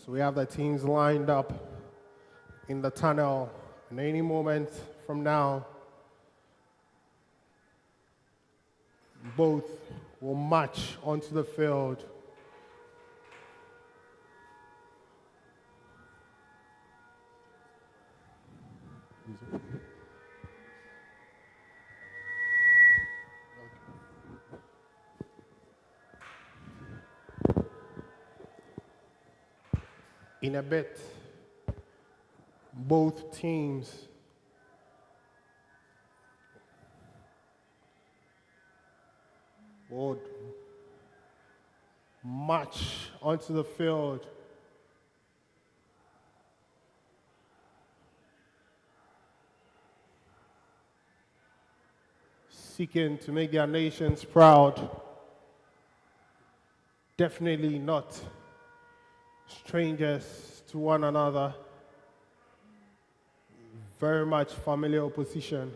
So we have the teams lined up in the tunnel, and any moment from now, both will march onto the field. In a bit, both teams would march onto the field. Seeking to make their nations proud. Definitely not strangers to one another. Very much familiar opposition.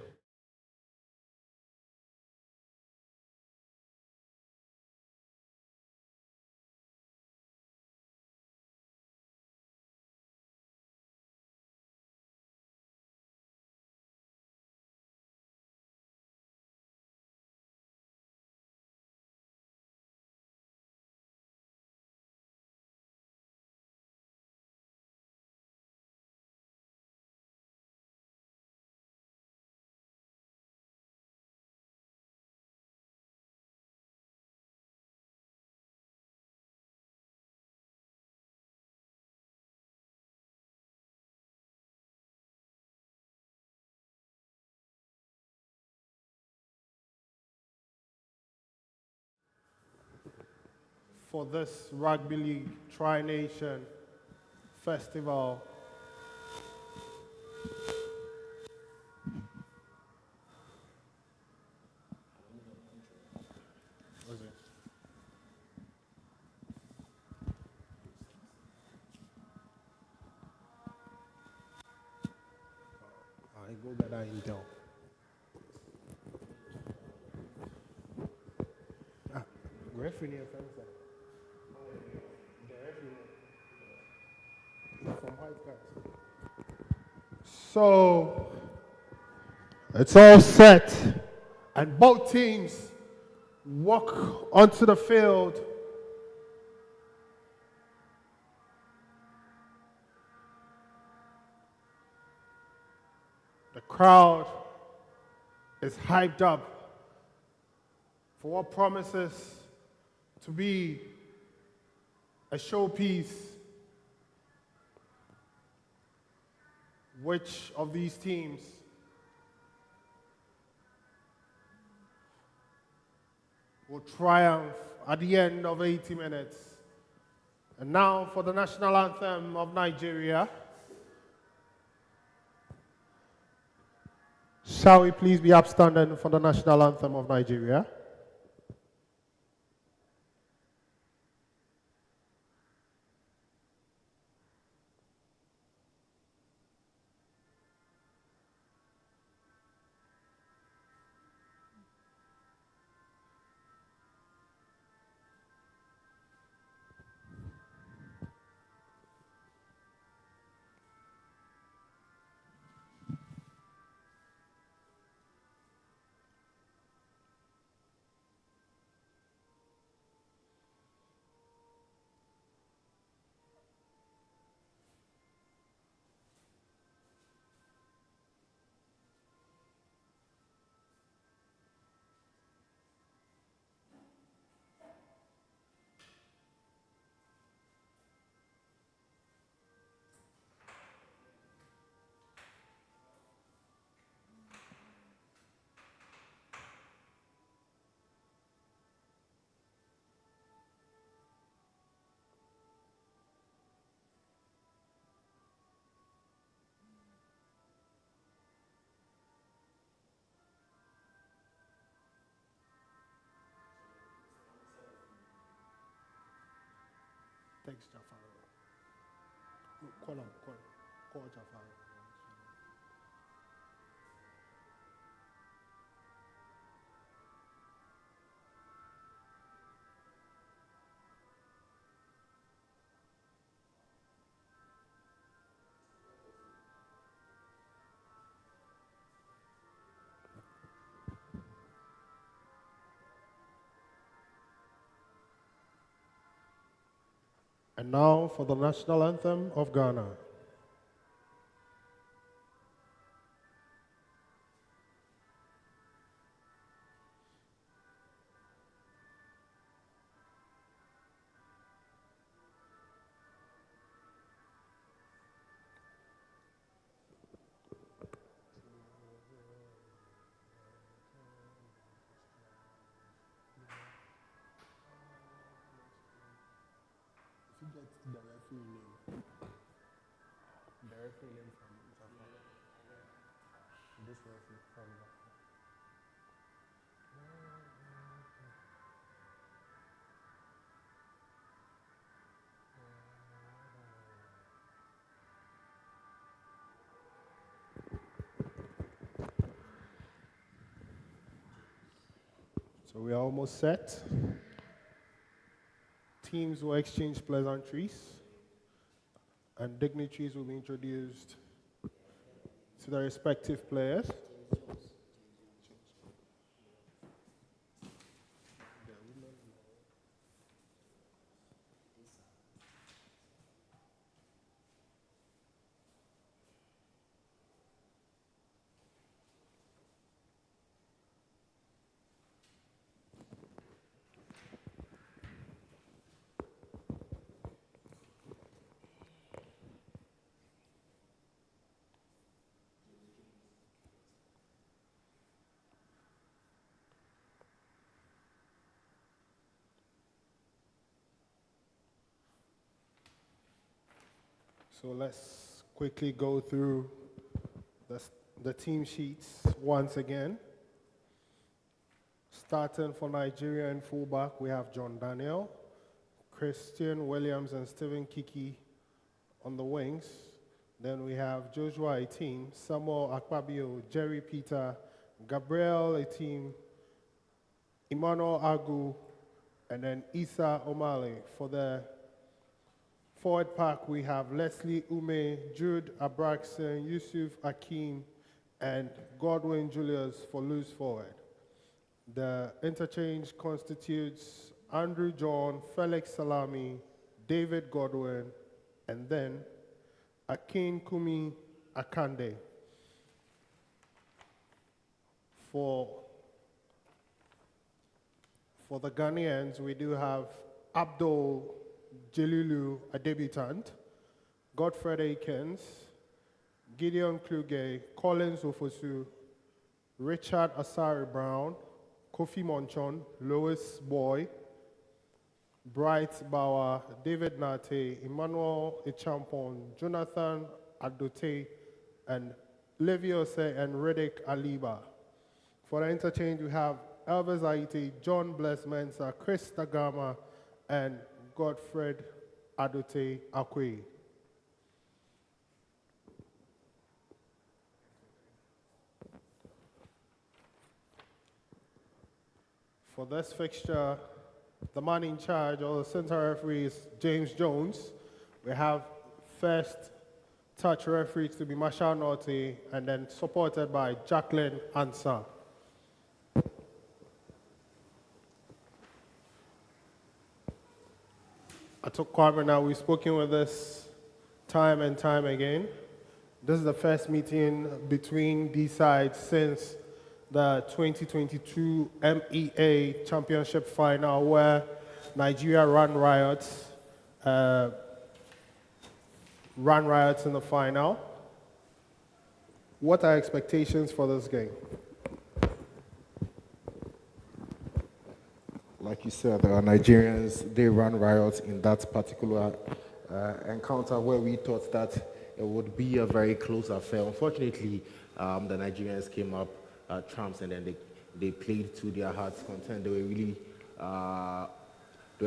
For this Rugby League Tri-Nation Festival. I go better intel. Referee near fence. The referee from White Cats. So it's all set, and both teams walk onto the field. The crowd is hyped up for what promises to be a showpiece. Which of these teams will triumph at the end of 80 minutes? And now for the national anthem of Nigeria. Shall we please be upstanding for the national anthem of Nigeria? Thanks, Jafar. Call Jafar. And now for the national anthem of Ghana. If you get the referee name, from Zafar. This referee from Zafar. So we are almost set. Teams will exchange pleasantries, and dignitaries will be introduced to their respective players. So let's quickly go through the team sheets once again. Starting for Nigeria in fullback, we have John Daniel, Christian Williams and Stephen Kiki on the wings. Then we have Joshua Etim, Samuel Akpabio, Jerry Peter, Gabriel Etim, Emmanuel Agu, and then Issa Omale. For the forward pack, we have Leslie Ume, Jude Abraxon, Yusuf Akim, and Godwin Julius for loose forward. The interchange constitutes Andrew John, Felix Salami, David Godwin, and then Akin Kumi Akande. For the Ghanaians, we do have Abdul Jelilu, a debutant, Godfred Akins, Gideon Kluge, Collins Ofosu, Richard Asari Brown, Kofi Monchon, Lois Boy, Bright Bauer, David Nate, Emmanuel Echampon, Jonathan Adote, and Leviose and Riddick Aliba. For the interchange, we have Elvis Aite, John Bless Mensa, Chris Tagama, and Godfred Adote Akwe. For this fixture, the man in charge, or the center referee, is James Jones. We have first touch referee to be Marshall Norte, and then supported by Jacqueline Ansa. Atok Kwame, now we've spoken with this time and time again. This is the first meeting between these sides since the 2022 MEA Championship final, where Nigeria ran riots in the final. What are expectations for this game? Like you said, Nigerians, they ran riots in that particular encounter where we thought that it would be a very close affair. Unfortunately, the Nigerians came up trumps, and then they played to their heart's content. They were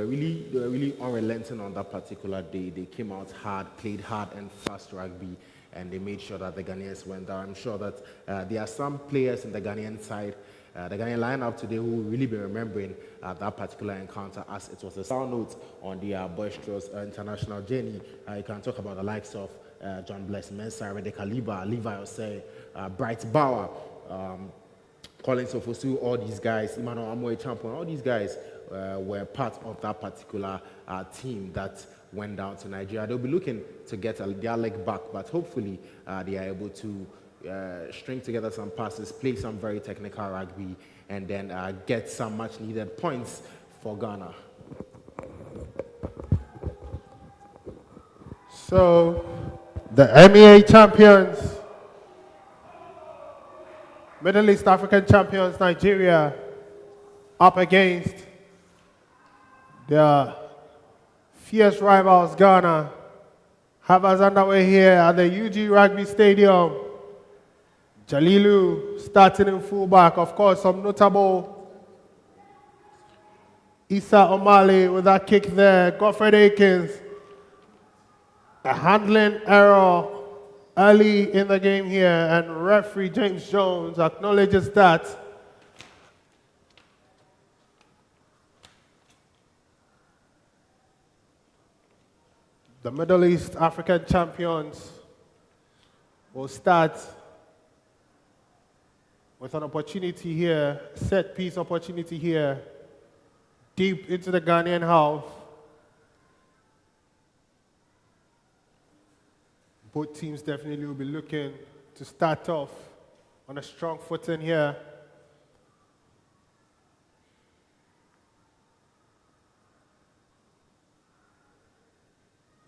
really unrelenting on that particular day. They came out hard, played hard and fast rugby, and they made sure that the Ghanaians went down. I'm sure that there are some players in the Ghanaian side, the Ghanaian lineup today, who will really be remembering that particular encounter, as it was a sound note on the boisterous international journey. You can talk about the likes of John Bless Mensah, Rede Kaliba, Levi Osei, Bright Bauer, Collins Ofosu, all these guys, Emmanuel Amoy Champon, all these guys were part of that particular team that went down to Nigeria. They'll be looking to get their leg back, but hopefully they are able to string together some passes, play some very technical rugby, and then get some much needed points for Ghana. So, the MEA champions, Middle East African champions, Nigeria, up against their fierce rivals, Ghana, have us underway here at the UG Rugby Stadium. Jalilu starting in fullback. Of course, some notable. Issa Omali with that kick there. Godfred Akins. A handling error early in the game here, and referee James Jones acknowledges that. The Middle East African champions will start with an opportunity here, set piece opportunity here, deep into the Ghanaian half. Both teams definitely will be looking to start off on a strong footing here.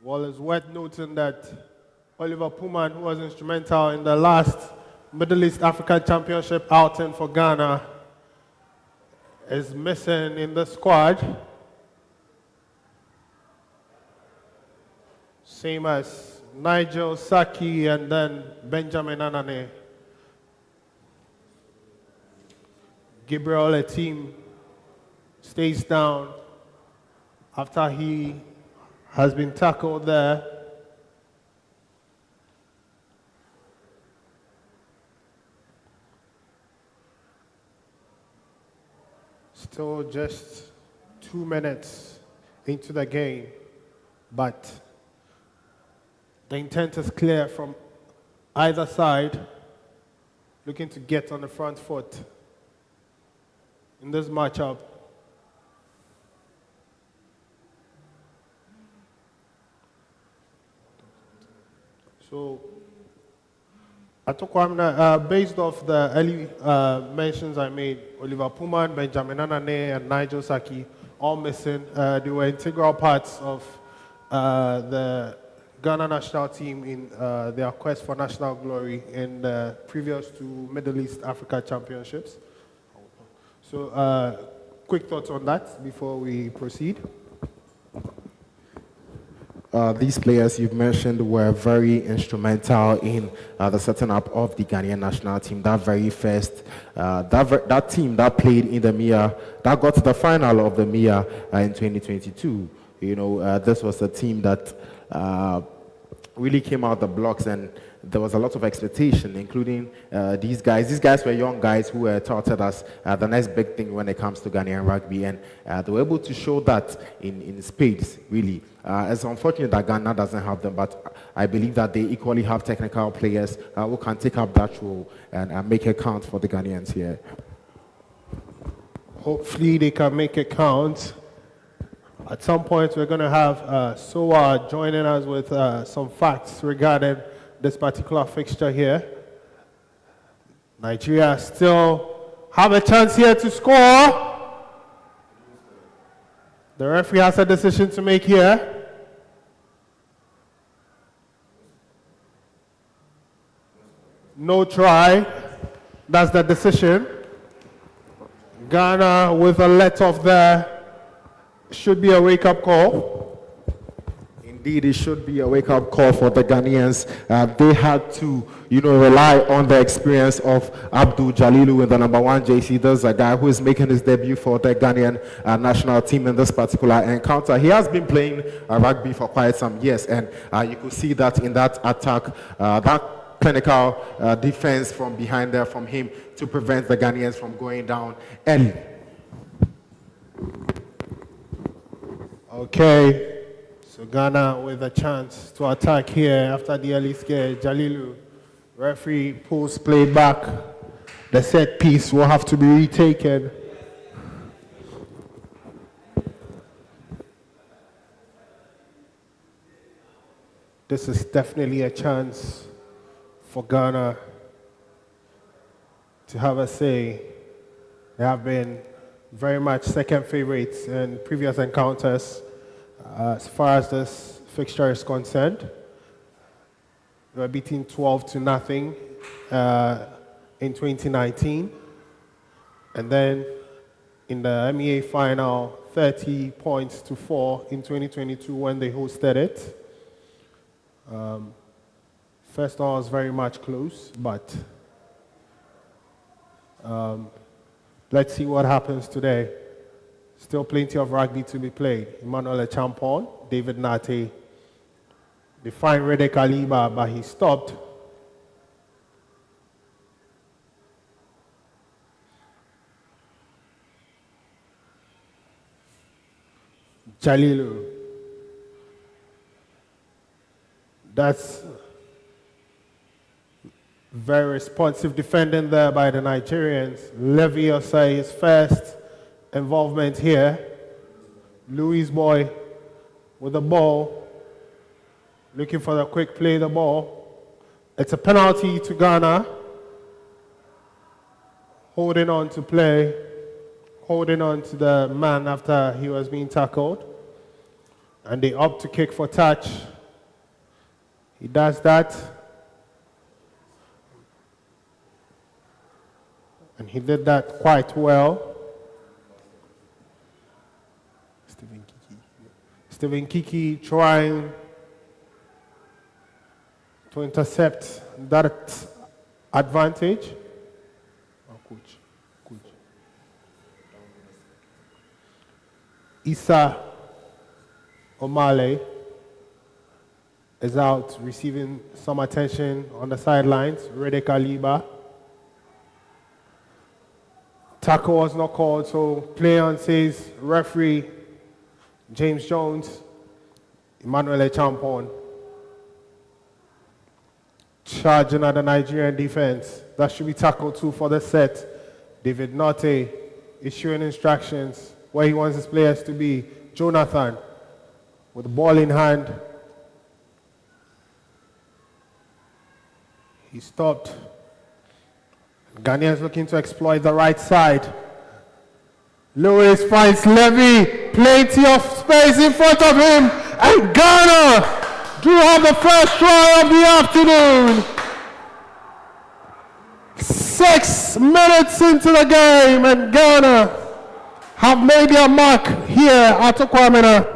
Well, it's worth noting that Oliver Puman, who was instrumental in the last Middle East African Championship outing for Ghana, is missing in the squad. Same as Nigel Saki and then Benjamin Anane. Gabriel Etim stays down after he has been tackled there. Still just 2 minutes into the game, but the intent is clear from either side, looking to get on the front foot in this matchup. So, Atokwamna, based off the early mentions I made, Oliver Puman, Benjamin Anane, and Nigel Saki, all missing. They were integral parts of the Ghana national team in their quest for national glory in the previous two Middle East Africa Championships. So, quick thoughts on that before we proceed. These players you've mentioned were very instrumental in the setting up of the Ghanaian national team. That very first, that team that played in the MIA, that got to the final of the MIA in 2022. You know, this was a team that really came out the blocks, and there was a lot of expectation, including these guys. These guys were young guys who were touted as the next big thing when it comes to Ghanaian rugby, and they were able to show that in spades, really. It's unfortunate that Ghana doesn't have them, but I believe that they equally have technical players who can take up that role and make it count for the Ghanaians here. Hopefully they can make it count. At some point we're going to have Soa joining us with some facts regarding this particular fixture here. Nigeria still have a chance here to score. The referee has a decision to make here. No try. That's the decision. Ghana with a let-off there. Should be a wake-up call. Indeed, it should be a wake-up call for the Ghanaians. They had to, rely on the experience of Abdul Jalilu in the number 1 JC. There's a guy who is making his debut for the Ghanaian national team in this particular encounter. He has been playing rugby for quite some years, and you could see that in that attack, that clinical defense from behind there from him to prevent the Ghanaians from going down early. Okay, so Ghana with a chance to attack here after the early scare. Jalilu, referee pulls play back. The set piece will have to be retaken. This is definitely a chance for Ghana to have a say. They have been very much second favorites in previous encounters as far as this fixture is concerned. They were beaten 12-0 in 2019. And then in the MEA final, 30 points to 4 in 2022 when they hosted it. First one was very much close, but let's see what happens today. Still plenty of rugby to be played. Emmanuel Champon, David Nate. They find Rede Kaliba, but he stopped. Jalilu. That's very responsive defending there by the Nigerians. Levy Osei, his first involvement here. Louis Boy with the ball, looking for the quick play the ball. It's a penalty to Ghana. Holding on to play, holding on to the man after he was being tackled. And they opt to kick for touch. He does that. And he did that quite well. Stephen Kiki trying to intercept that advantage. Oh, coach. Issa Omale is out receiving some attention on the sidelines. Rede Kaliba. Tackle was not called, so play on says referee James Jones, Emmanuel Champon. Charging at the Nigerian defense. That should be tackle 2 for the set. David Notte issuing instructions where he wants his players to be. Jonathan with the ball in hand. He stopped. Ghanaians looking to exploit the right side. Lewis finds Levy, plenty of space in front of him, and Ghana do have the first try of the afternoon. 6 minutes into the game, and Ghana have made their mark here at Okwamena.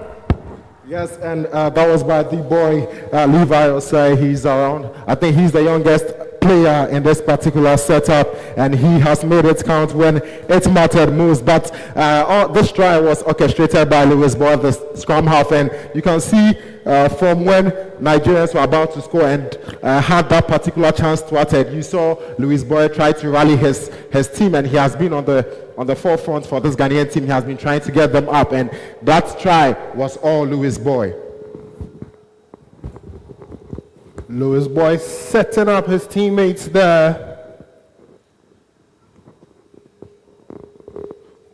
Yes, and that was by the boy Levi Osei. He's around. I think he's the youngest player in this particular setup, and he has made it count when it mattered most. But this try was orchestrated by Lewis Boy, the scrum half, and you can see from when Nigerians were about to score and had that particular chance to attack, you saw Lewis Boy try to rally his team, and he has been on the forefront for this Ghanaian team. He has been trying to get them up, and that try was all Lewis Boy. Lewis Boy setting up his teammates there.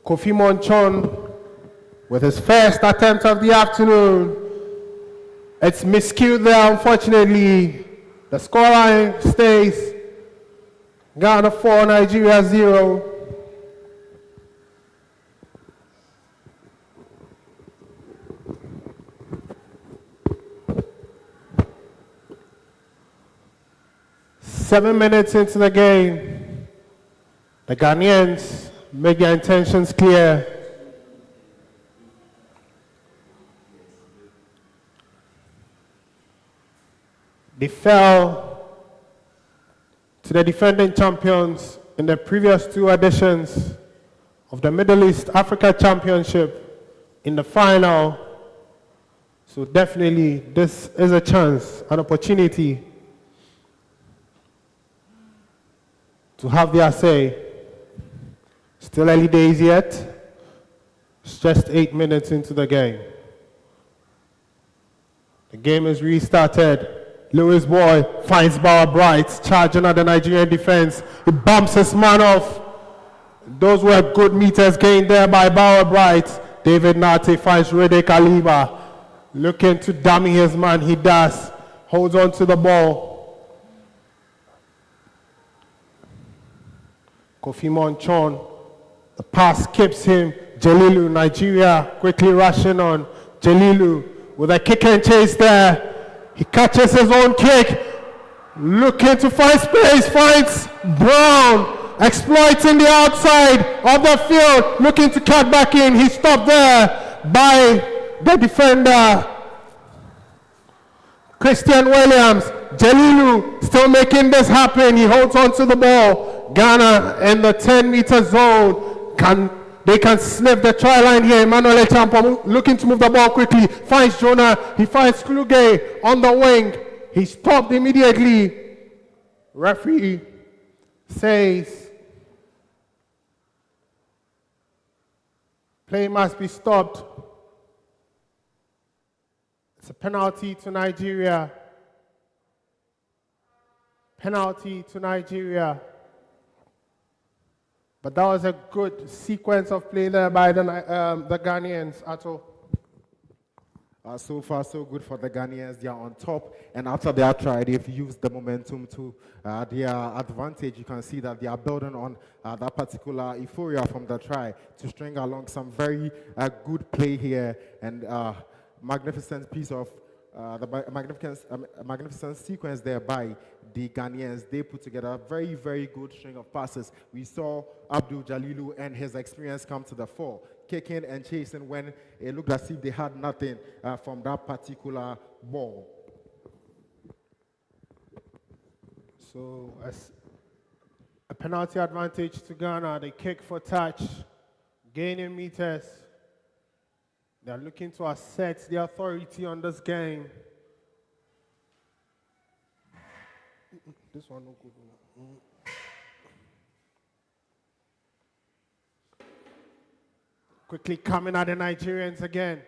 Kofi Monchon with his first attempt of the afternoon. It's miscued there, unfortunately. The scoreline stays Ghana 4, Nigeria 0. Seven minutes into the game, the Ghanaians make their intentions clear. They fell to the defending champions in the previous 2 editions of the Middle East Africa Championship in the final. So definitely this is a chance, an opportunity to have their say. Still early days yet. It's just 8 minutes into the game. The game is restarted. Lewis Boy finds Bauer Bright, charging at the Nigerian defense. He bumps his man off. Those were good meters gained there by Bauer Bright. David Nate finds Rede Kaliba, looking to dummy his man. He does. holds on to the ball. Kofi Monchon, the pass skips him. Jalilu, Nigeria, quickly rushing on. Jalilu with a kick and chase there. He catches his own kick. Looking to find space, finds Brown. Exploiting the outside of the field. Looking to cut back in. He stopped there by the defender. Christian Williams. Jalilu still making this happen. He holds on to the ball. Ghana in the 10-meter zone. They can sniff the try line here. Emmanuel Echampo looking to move the ball quickly. Finds Jonah. He finds Kluge on the wing. He stopped immediately. Referee says play must be stopped. It's a penalty to Nigeria. Penalty to Nigeria. But that was a good sequence of play there by the Ghanaians, Ato. So far, so good for the Ghanaians. They are on top, and after their try, they've used the momentum to their advantage. You can see that they are building on that particular euphoria from the try to string along some very good play here, and magnificent piece of magnificent sequence there by the Ghanaians. They put together a very, very good string of passes. We saw Abdul Jalilu and his experience come to the fore, kicking and chasing when it looked as if they had nothing from that particular ball. So as a penalty advantage to Ghana. They kick for touch, gaining meters. They're looking to assert the authority on this game. This one no good. Quickly coming at the Nigerians again.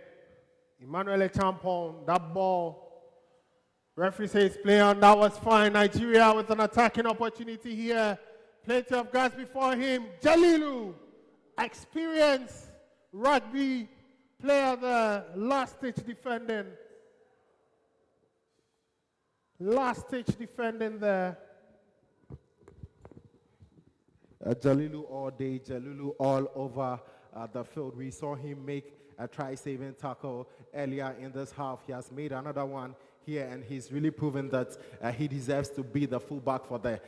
Emmanuel Champon, that ball. Referee says play on, that was fine. Nigeria with an attacking opportunity here. Plenty of guys before him. Jalilu, experienced rugby player there, last stitch defending. Last stitch defending there. Jalilu all day, Jalilu all over the field. We saw him make a try-saving tackle earlier in this half. He has made another one here, and he's really proven that he deserves to be the fullback for the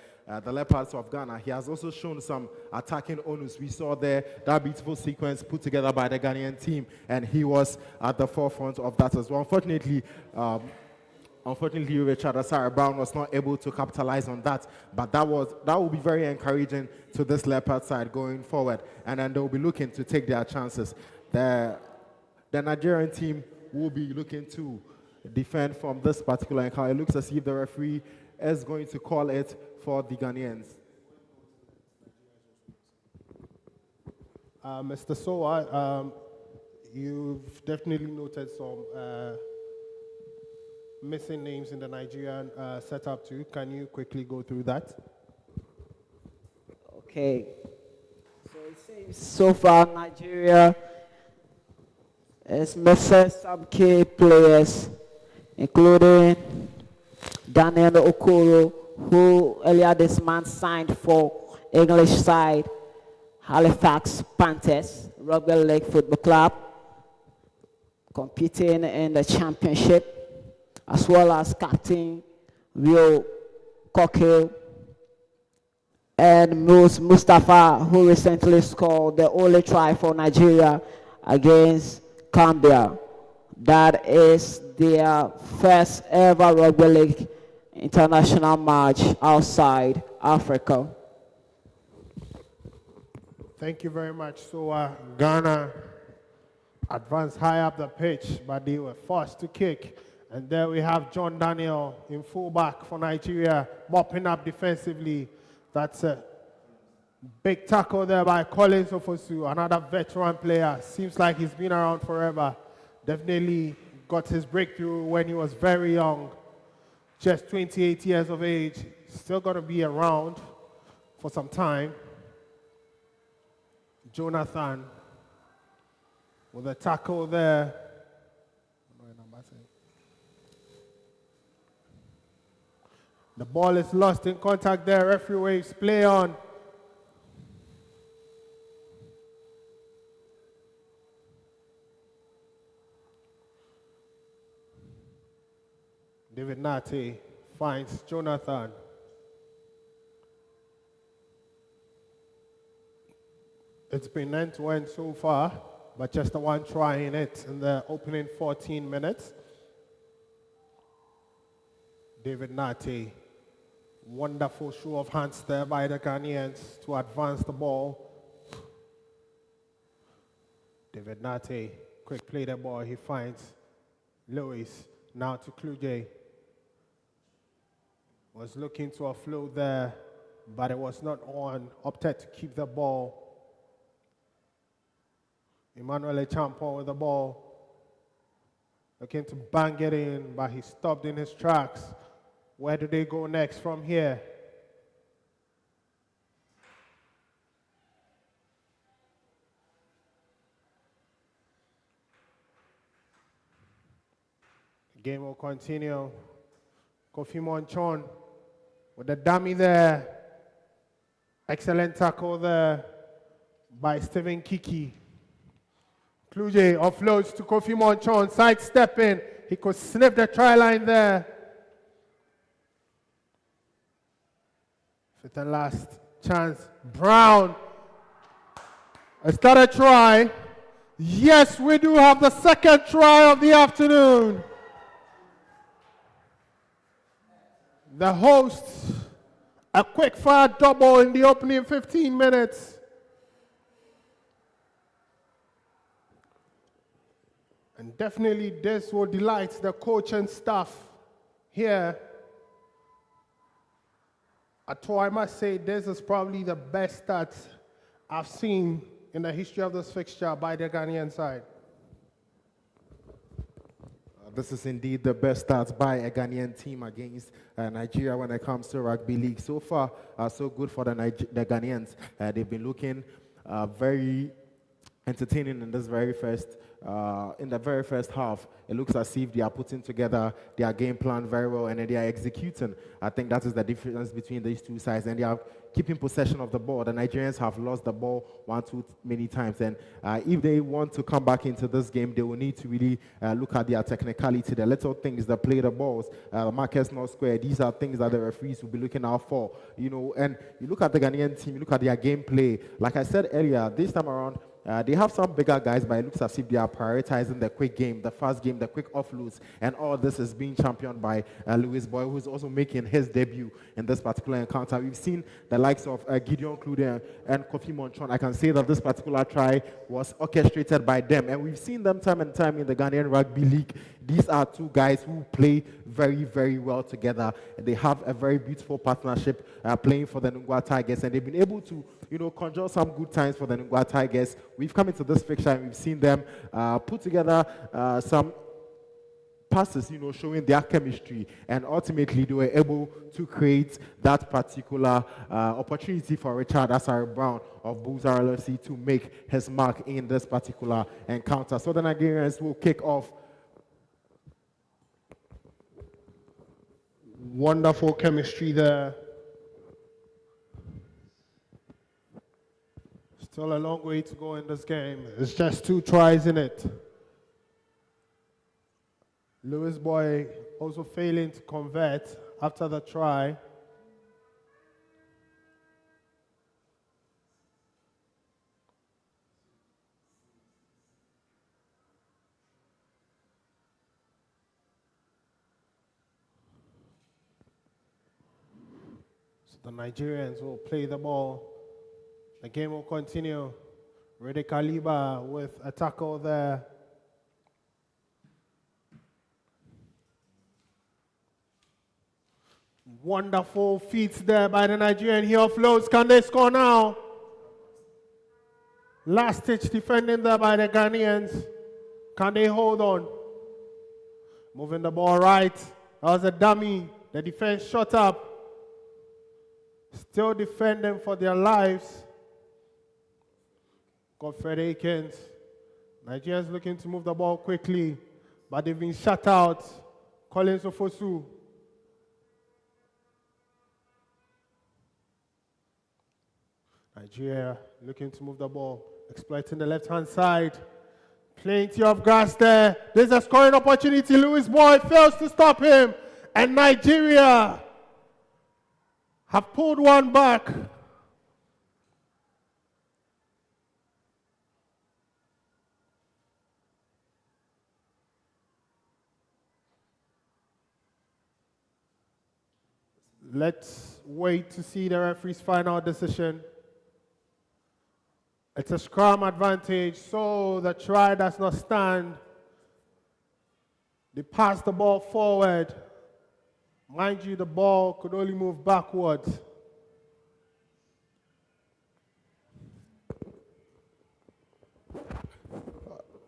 Leopards of Ghana. He has also shown some attacking onus. We saw there that beautiful sequence put together by the Ghanaian team, and he was at the forefront of that as well. Unfortunately, Richard Asare Brown was not able to capitalize on that, but that will be very encouraging to this Leopard side going forward, and then they'll be looking to take their chances. The Nigerian team will be looking to defend from this particular encounter. It looks as if the referee is going to call it for the Ghanaians. Mr. Sowa, you've definitely noted some missing names in the Nigerian setup too. Can you quickly go through that? Okay. So it seems so far Nigeria is missing some key players, including Daniel Okoro, who earlier this month signed for English side Halifax Panthers Rugby League Football Club, competing in the championship, as well as Captain Rio Kokil and Mustafa, who recently scored the only try for Nigeria against Colombia. That is their first ever Rugby League international match outside Africa. Thank you very much. So Ghana advanced high up the pitch, but they were forced to kick. And there we have John Daniel in fullback for Nigeria, mopping up defensively. That's a big tackle there by Collins Ofosu, another veteran player. Seems like he's been around forever. Definitely got his breakthrough when he was very young, just 28 years of age. Still going to be around for some time. Jonathan with a tackle there. The ball is lost in contact there. Referee waves play on. David Nate finds Jonathan. It's been end-to-end so far, but just the one trying it in the opening 14 minutes. David Nate, wonderful show of hands there by the Ghanaians to advance the ball. David Nate, quick play the ball, he finds Lewis, now to Kluje. Was looking to offload there, but it was not on, opted to keep the ball. Emmanuel Echampo with the ball, looking to bang it in, but he stopped in his tracks. Where do they go next from here? The game will continue. Kofi Monchon with the dummy there. Excellent tackle there by Stephen Kiki. Kluje offloads to Kofi Monchon, sidestepping. He could snip the try line there. Fifth and last chance. Brown. Is that a try? Yes, we do have the second try of the afternoon. The hosts, a quick fire double in the opening 15 minutes. And definitely this will delight the coach and staff here. I must say this is probably the best start I've seen in the history of this fixture by the Ghanaian side. This is indeed the best start by a Ghanaian team against Nigeria when it comes to rugby league. So far, so good for the Ghanaians. They've been looking very entertaining in this in the very first half. It looks as if they are putting together their game plan very well and then they are executing. I think that is the difference between these two sides, and they are keeping possession of the ball. The Nigerians have lost the ball too many times, and if they want to come back into this game, they will need to really look at their technicality, the little things that play the balls, markers not square. These are things that the referees will be looking out for, and you look at the Ghanaian team, you look at their gameplay. Like I said earlier, this time around, they have some bigger guys, but it looks as if they are prioritizing the quick game, the fast game, the quick offloads, and all this is being championed by Lewis Boy, who is also making his debut in this particular encounter. We've seen the likes of Gideon Klude and Kofi Monchon. I can say that this particular try was orchestrated by them, and we've seen them time and time in the Ghanaian Rugby League. These are two guys who play very, very well together. They have a very beautiful partnership playing for the Nungwa Tigers, and they've been able to conjure some good times for the Nungwa Tigers. We've come into this fixture and we've seen them put together some passes, showing their chemistry, and ultimately they were able to create that particular opportunity for Richard Asare Brown of Bulls RLFC to make his mark in this particular encounter. So the Nigerians will kick off. Wonderful chemistry there. Still a long way to go in this game. It's just 2 tries in it. Lewis Boy also failing to convert after the try. So the Nigerians will play the ball. The game will continue. Rede Kaliba with a tackle there. Wonderful feats there by the Nigerian. He offloads. Can they score now? Last stitch defending there by the Ghanaians. Can they hold on? Moving the ball right. That was a dummy. The defense shut up. Still defending for their lives. Godfred Akins. Nigerians looking to move the ball quickly, but they've been shut out. Collins Ofosu. Nigeria looking to move the ball, exploiting the left-hand side. Plenty of grass there. There's a scoring opportunity. Louis Boy fails to stop him. And Nigeria have pulled one back. Let's wait to see the referee's final decision. It's a scrum advantage, so the try does not stand. They pass the ball forward. Mind you, the ball could only move backwards.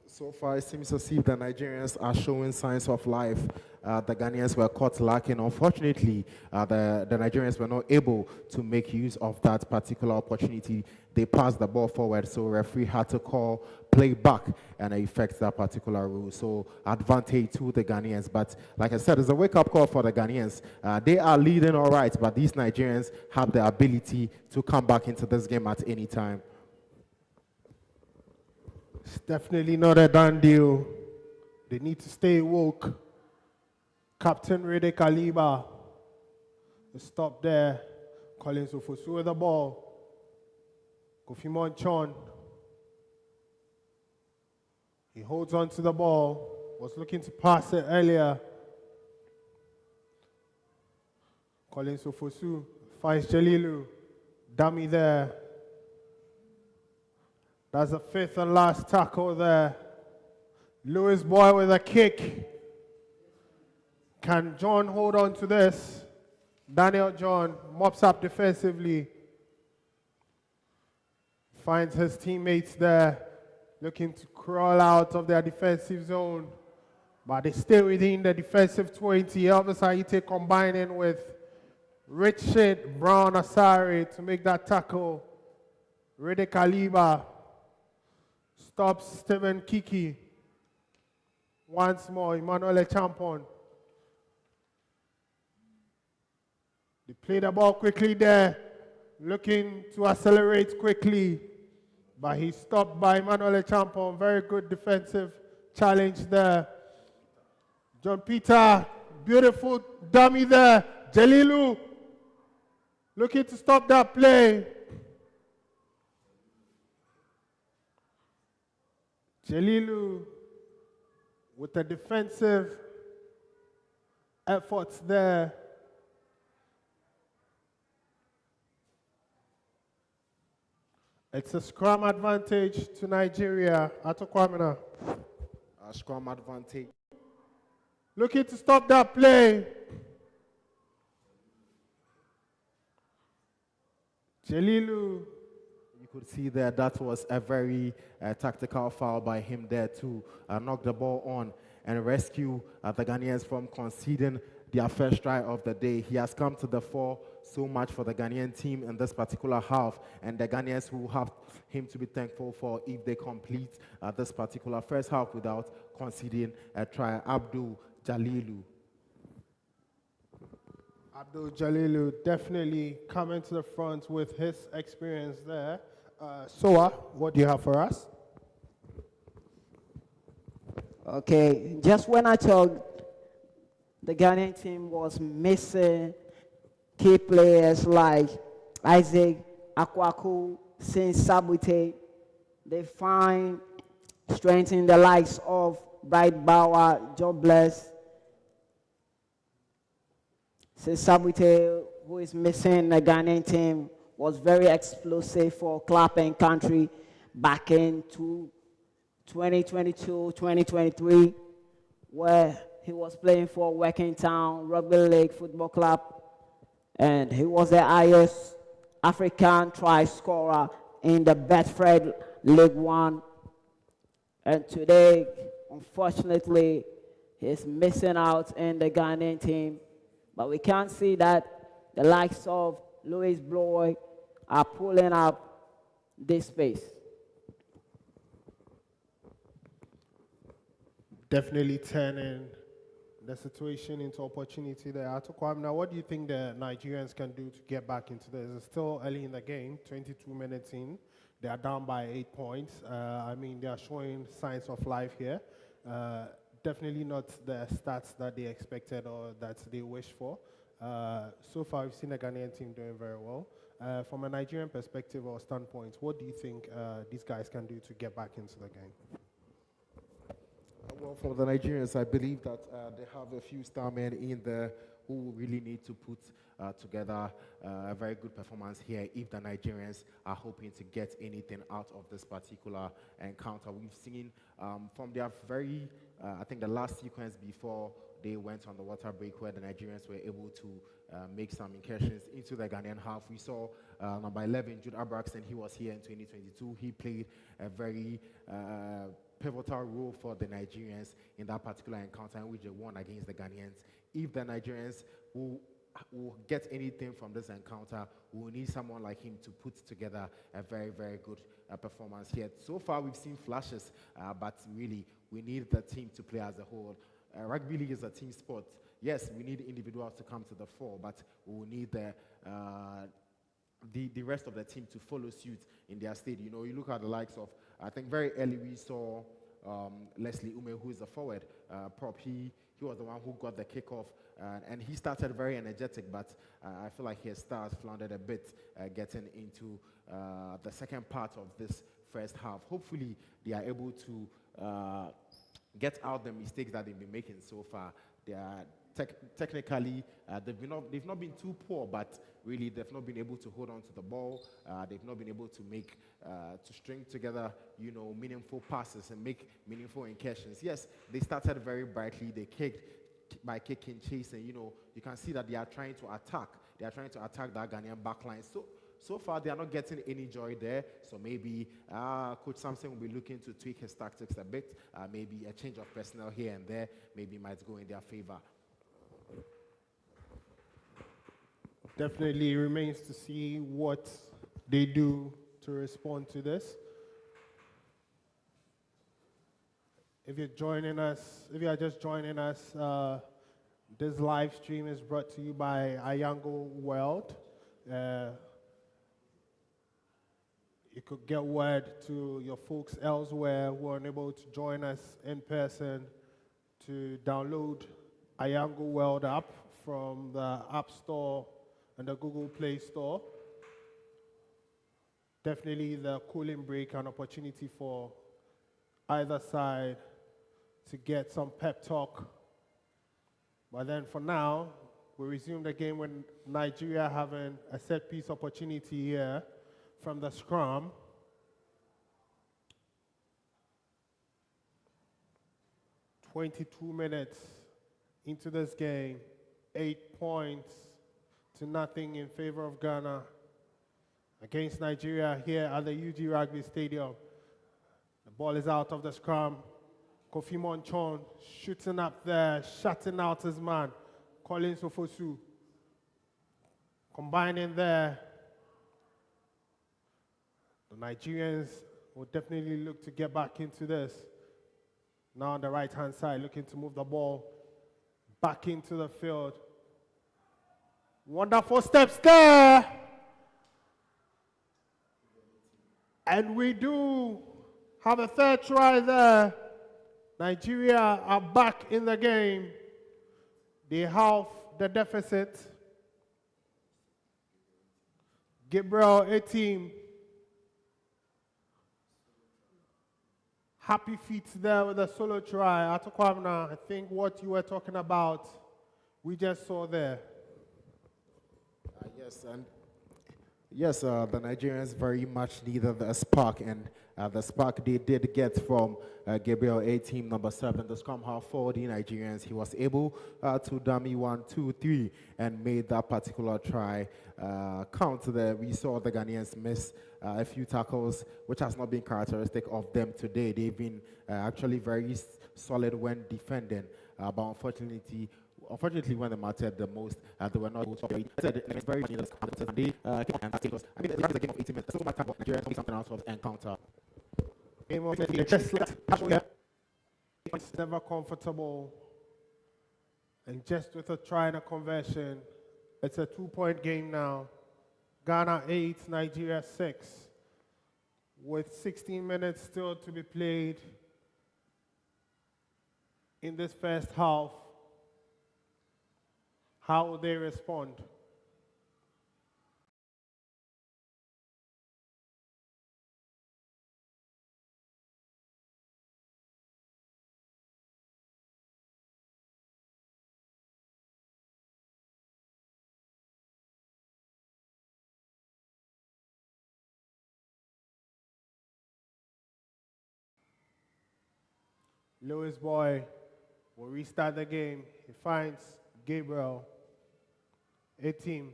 So far, it seems as if the Nigerians are showing signs of life. The Ghanaians were caught lacking. Unfortunately, the Nigerians were not able to make use of that particular opportunity. They passed the ball forward, so referee had to call play back and effect that particular rule. So advantage to the Ghanaians. But like I said, it's a wake-up call for the Ghanaians. They are leading all right, but these Nigerians have the ability to come back into this game at any time. It's definitely not a done deal. They need to stay woke. Captain Rede Kaliba. Stop there. Collins Ofosu with the ball. Kofi Monchon. He holds on to the ball. Was looking to pass it earlier. Collins Ofosu finds Jalilu. Dummy there. That's the fifth and last tackle there. Louis Boy with a kick. Can John hold on to this? Daniel John mops up defensively. Finds his teammates there, looking to crawl out of their defensive zone. But they stay within the defensive 20. Elvis Haite combining with Richard Brown Asari to make that tackle. Rede Kaliba stops Stephen Kiki. Once more, Emmanuel Champon. They play the ball quickly there, looking to accelerate quickly. But he's stopped by Emmanuel Champon. Very good defensive challenge there. John Peter, beautiful dummy there. Jalilu, looking to stop that play. Jalilu with the defensive efforts there. It's a scrum advantage to Nigeria. Ato Kwamina. Scrum advantage. Looking to stop that play. Jalilu. You could see there that was a very tactical foul by him there to knock the ball on and rescue the Ghanaians from conceding their first try of the day. He has come to the fore so much for the Ghanaian team in this particular half, and the Ghanaians will have him to be thankful for if they complete this particular first half without conceding a try. Abdul Jalilu. Abdul Jalilu definitely coming to the front with his experience there. Soa, what do you have for us? Okay, just when I thought the Ghanaian team was missing key players like Isaac Akwaku, Sin Sabute, they find strength in the likes of Bright Bauer, Job Bless, Sin Sabute, who is missing the Ghanaian team, was very explosive for club and country back in 2022, 2023, where he was playing for Working Town Rugby League Football Club, and he was the highest African try scorer in the Bedford League One. And today, unfortunately, he's missing out in the Ghanaian team. But we can see that the likes of Louis Bloy are pulling up this space. Definitely turning the situation into opportunity there. Atukwamna, what do you think the Nigerians can do to get back into this? It's still early in the game, 22 minutes in. They are down by 8 points. I mean, they are showing signs of life here. Definitely not the stats that they expected or that they wished for. So far, we've seen the Ghanaian team doing very well. From a Nigerian perspective or standpoint, what do you think these guys can do to get back into the game? Well, for the Nigerians, I believe that they have a few star men in there who really need to put together a very good performance here if the Nigerians are hoping to get anything out of this particular encounter. We've seen from their very, I think the last sequence before they went on the water break where the Nigerians were able to make some incursions into the Ghanaian half. We saw number 11, Jude Abraxton, he was here in 2022. He played a very pivotal role for the Nigerians in that particular encounter in which they won against the Ghanaians. If the Nigerians will get anything from this encounter, we will need someone like him to put together a very, very good performance here. So far, we've seen flashes, but really, we need the team to play as a whole. Rugby league is a team sport. Yes, we need individuals to come to the fore, but we will need the rest of the team to follow suit in their state. You know, you look at the likes of, I think very early we saw Leslie Ume, who is a forward prop. He was the one who got the kickoff, and he started very energetic, but I feel like his stars floundered a bit getting into the second part of this first half. Hopefully, they are able to get out the mistakes that they've been making so far. They are technically, they've not been too poor, but really they've not been able to hold on to the ball. They've not been able to to string together, you know, meaningful passes and make meaningful incursions. Yes, they started very brightly. They kicked by kicking, chasing. You know, you can see that they are trying to attack. They are trying to attack that Ghanaian backline. So far, they are not getting any joy there. So maybe Coach Sampson will be looking to tweak his tactics a bit. Maybe a change of personnel here and there maybe might go in their favor. Definitely remains to see what they do to respond to this. If you're just joining us, this live stream is brought to you by Ayango World. You could get word to your folks elsewhere who are unable to join us in person to download Ayango World app from the App Store and the Google Play Store. Definitely the cooling break, an opportunity for either side to get some pep talk. But then for now, we resume the game with Nigeria having a set piece opportunity here from the scrum. "22 minutes into this game, 8 points to nothing in favor of Ghana against Nigeria here at the UG Rugby Stadium. The ball is out of the scrum. Kofi Monchon shooting up there, shutting out his man, Collins Ofosu. Combining there. The Nigerians will definitely look to get back into this. Now on the right-hand side, looking to move the ball back into the field. Wonderful steps there. And we do have a third try there. Nigeria are back in the game. They have the deficit. Gabriel, 18. Happy feet there with a solo try. Atukwamna, I think what you were talking about, we just saw there. Yes, the Nigerians very much needed the spark, and the spark they did get from Gabriel A, team number 7, the scrum half for the Nigerians. He was able to dummy 1, 2, 3 and made that particular try count there. We saw the Ghanaians miss a few tackles, which has not been characteristic of them today. They've been actually very solid when defending, but unfortunately, when they mattered the most, they were not able to operate. It's very much needed. I mean, it's a game of 80 minutes. So much time for Nigeria to make something out of the encounter. It's never comfortable And just with a try and a conversion, it's a 2-point game now. Ghana 8, Nigeria 6. With 16 minutes still to be played in this first half, how will they respond? Lewis Boy will restart the game. He finds Gabriel, a team.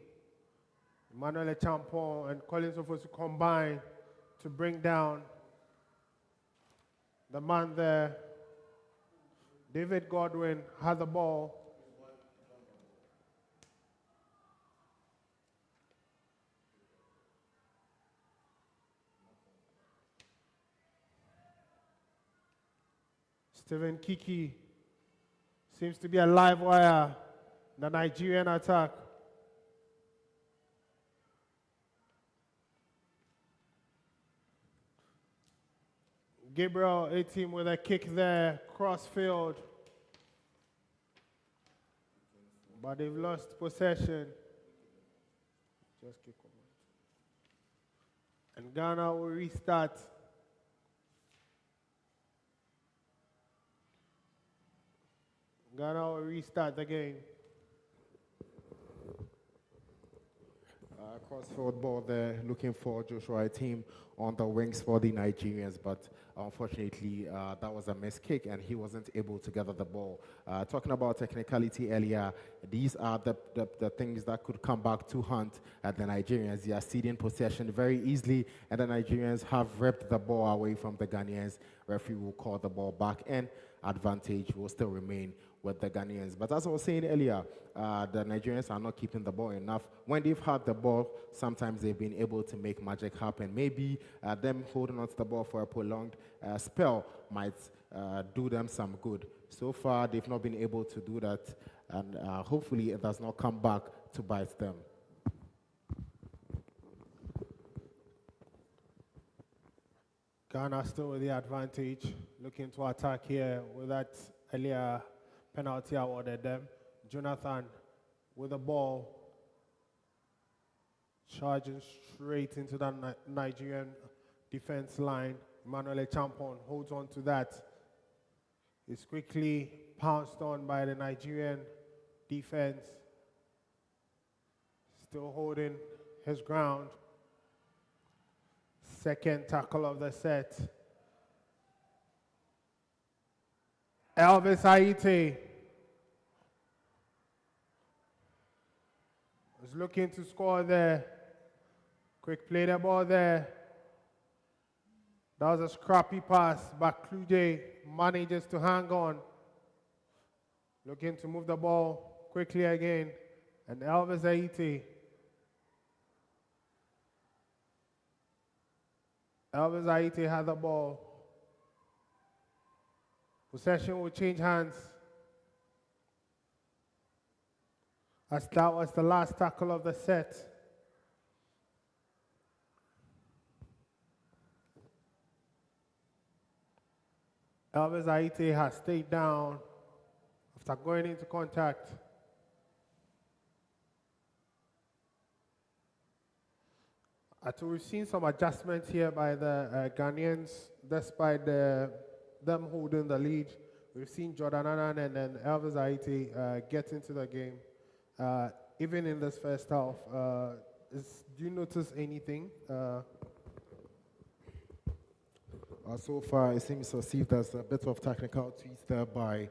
Emmanuel Champon and Collins supposed to combine to bring down the man there. David Godwin had the ball. Stephen Kiki seems to be a live wire in the Nigerian attack. Gabriel, a team with a kick there, crossfield. But they've lost possession. Just kick over. And Ghana will restart. Ghana will restart the game. Crossfield ball there, looking for Joshua team on the wings for the Nigerians, but unfortunately that was a missed kick and he wasn't able to gather the ball. Talking about technicality earlier, these are the things that could come back to haunt the Nigerians. They are ceding possession very easily and the Nigerians have ripped the ball away from the Ghanaians. Referee will call the ball back and advantage will still remain with the Ghanaians. But as I was saying earlier, the Nigerians are not keeping the ball enough. When they've had the ball, sometimes they've been able to make magic happen. Maybe them holding on to the ball for a prolonged spell might do them some good. So far, they've not been able to do that, and hopefully it does not come back to bite them. Ghana still with the advantage, looking to attack here with that earlier penalty awarded them. Jonathan with the ball, charging straight into the Nigerian defense line. Emmanuel Champon holds on to that. It's quickly pounced on by the Nigerian defense. Still holding his ground. Second tackle of the set. Elvis Haiti was looking to score there. Quick play the ball there. That was a scrappy pass, but Kluge manages to hang on. Looking to move the ball quickly again. And Elvis Haiti. Elvis Haiti had the ball. Possession will change hands. As that was the last tackle of the set. Elvis Haiti has stayed down after going into contact. We've seen some adjustments here by the Ghanaians, despite them holding the lead. We've seen Jordan Annan and then Elvis Haiti get into the game. Even in this first half, do you notice anything? So far, it seems as if there's a bit of technical tweaks there by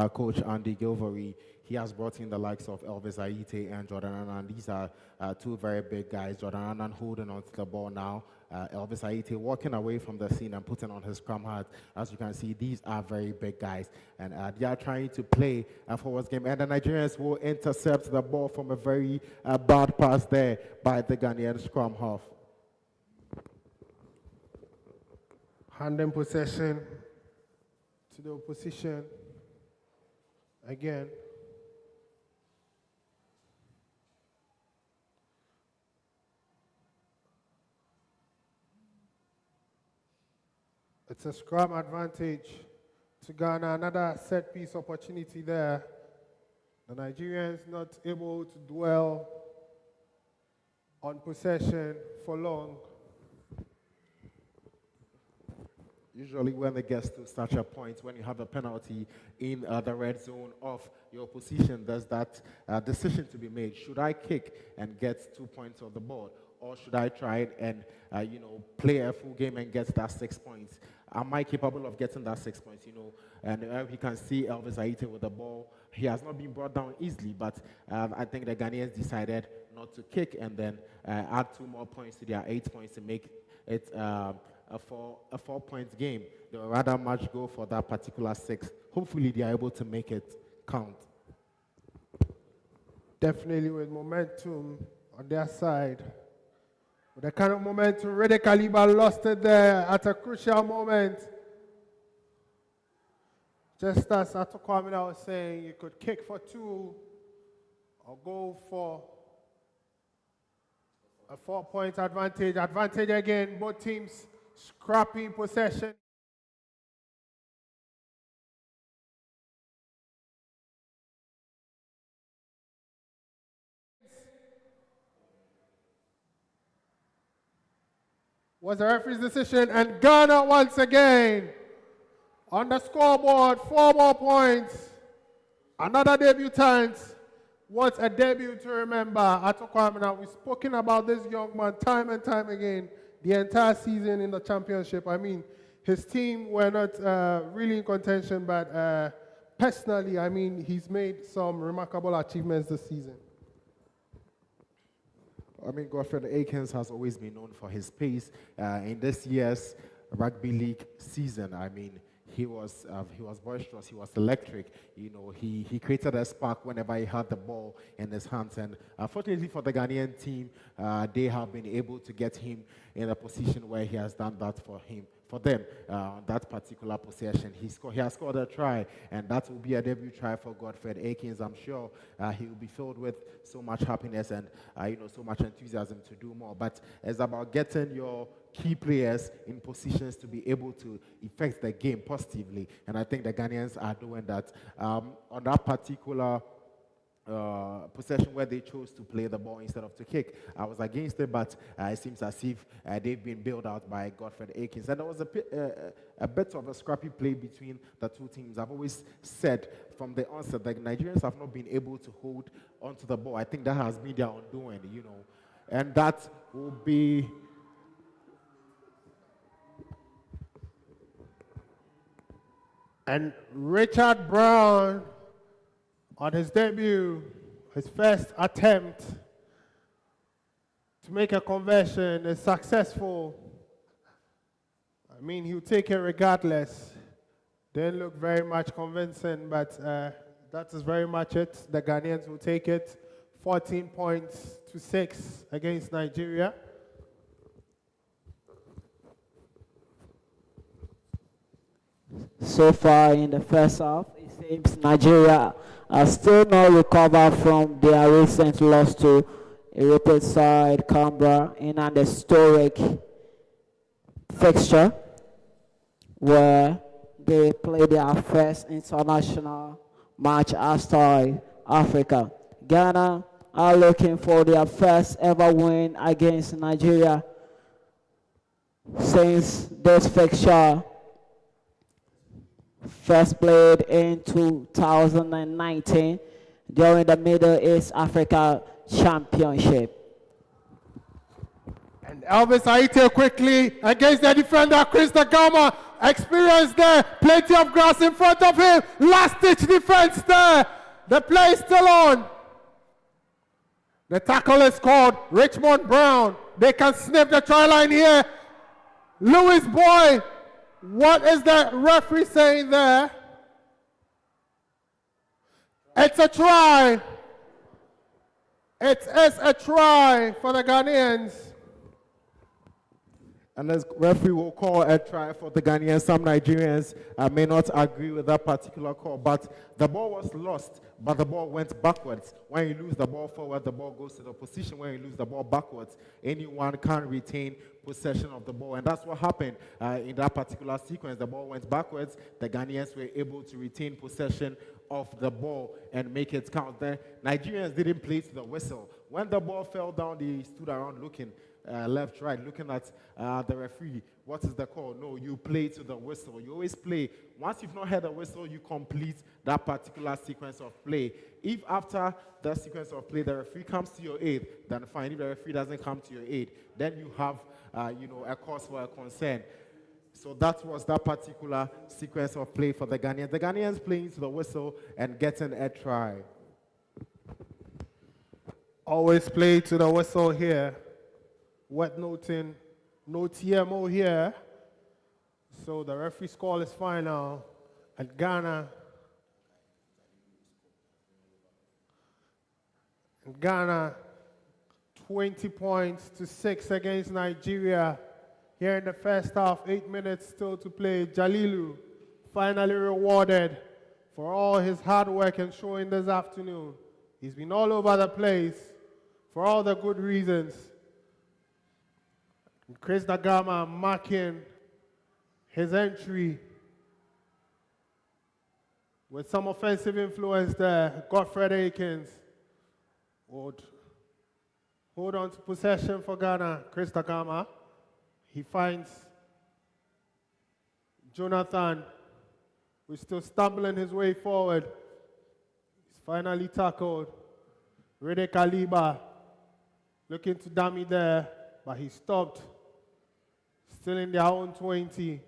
Coach Andy Gilvory. He has brought in the likes of Elvis Aite and Jordan Annan. These are two very big guys. Jordan Annan holding onto the ball now. Elvis Aite walking away from the scene and putting on his scrum hat. As you can see, these are very big guys. And they are trying to play a forward game. And the Nigerians will intercept the ball from a very bad pass there by the Ghanaian scrum half. Handing possession to the opposition. Again. It's a scrum advantage to Ghana. Another set piece opportunity there. The Nigerians not able to dwell on possession for long. Usually when it gets to such a point, when you have a penalty in the red zone of your opposition, there's that decision to be made. Should I kick and get 2 points on the board? Or should I try it and, play a full game and get that 6 points? Am I capable of getting that 6 points, And we can see Elvis Aite with the ball. He has not been brought down easily, but I think the Ghanaians decided not to kick and then add 2 more points to their 8 points to make it a 4-point game. They would rather much go for that particular 6. Hopefully they are able to make it count. Definitely with momentum on their side. With the kind of momentum, Rede Kaliba lost it there at a crucial moment. Just as Ato Kwamina was saying, you could kick for 2 or go for a 4-point advantage. Advantage again, both teams scrapping possession. Was the referee's decision, and Ghana once again on the scoreboard, 4 more points. Another debutant. What a debut to remember. Ato Kwamina, we've spoken about this young man time and time again, the entire season in the championship. I mean, his team were not really in contention, but personally, I mean, he's made some remarkable achievements this season. I mean, Godfred Akins has always been known for his pace. In this year's rugby league season, I mean, he was boisterous, he was electric. He created a spark whenever he had the ball in his hands. And fortunately for the Ghanaian team, they have been able to get him in a position where he has done that for them on that particular possession. He has scored a try, and that will be a debut try for Godfred Akins. I'm sure he will be filled with so much happiness and so much enthusiasm to do more. But it's about getting your key players in positions to be able to affect the game positively, and I think the Ghanaians are doing that. On that particular possession where they chose to play the ball instead of to kick, I was against it, but it seems as if they've been bailed out by Godfred Akins. And there was a bit of a scrappy play between the two teams. I've always said from the onset that Nigerians have not been able to hold onto the ball. I think that has been their undoing, and that will be And Richard Brown, on his debut, his first attempt to make a conversion, is successful. I mean, he'll take it regardless. Didn't look very much convincing, but that is very much it. The Ghanaians will take it. 14 points to 6 against Nigeria. So far in the first half, it seems Nigeria are still not recovered from their recent loss to European side Canberra in an historic fixture where they played their first international match outside Africa. Ghana are looking for their first ever win against Nigeria since this fixture first played in 2019 during the Middle East Africa Championship. And Elvis Aite quickly against the defender, Chris Dagama. Experience there, plenty of grass in front of him. Last ditch defense there. The play is still on. The tackle is called. Richmond Brown. They can sniff the try line here. Lewis Boy. What is the referee saying there? It's a try. It is a try for the Ghanaians. And the referee will call a try for the Ghanaians. Some Nigerians may not agree with that particular call, but the ball was lost, but the ball went backwards. When you lose the ball forward, the ball goes to the opposition. When you lose the ball backwards, anyone can retain possession of the ball. And that's what happened in that particular sequence. The ball went backwards. The Ghanaians were able to retain possession of the ball and make it count. The Nigerians didn't play to the whistle. When the ball fell down, they stood around looking left, right, looking at the referee. What is the call? No, you play to the whistle. You always play. Once you've not heard the whistle, you complete that particular sequence of play. If after that sequence of play, the referee comes to your aid, then fine. If the referee doesn't come to your aid, then you have, a cause for a concern. So that was that particular sequence of play for the Ghanaians. The Ghanaians playing to the whistle and getting a try. Always play to the whistle here. Wet noting, no TMO here. So the referee's call is final. And Ghana 20 points to 6 against Nigeria. Here in the first half, 8 minutes still to play. Jalilu finally rewarded for all his hard work and showing this afternoon. He's been all over the place for all the good reasons. Chris Dagama marking his entry with some offensive influence there. Godfred Akins would hold on to possession for Ghana. Chris Dagama, he finds Jonathan, who's still stumbling his way forward. He's finally tackled. Rede Kaliba looking to dummy there, but he stopped. Still in their own 20.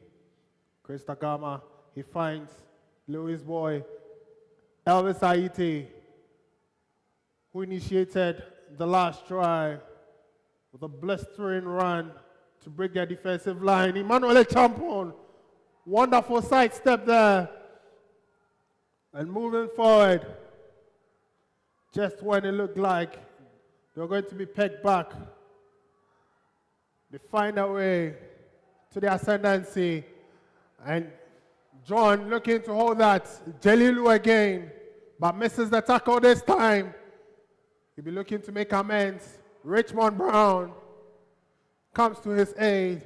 Chris Dagama, he finds Louis Boy. Elvis Aite, who initiated the last try with a blistering run to break their defensive line. Emmanuel Champon, wonderful sidestep there. And moving forward, just when it looked like they were going to be pegged back, they find a way to the ascendancy. And John looking to hold that. Jelilu again, but misses the tackle this time. He'll be looking to make amends. Richmond Brown comes to his aid,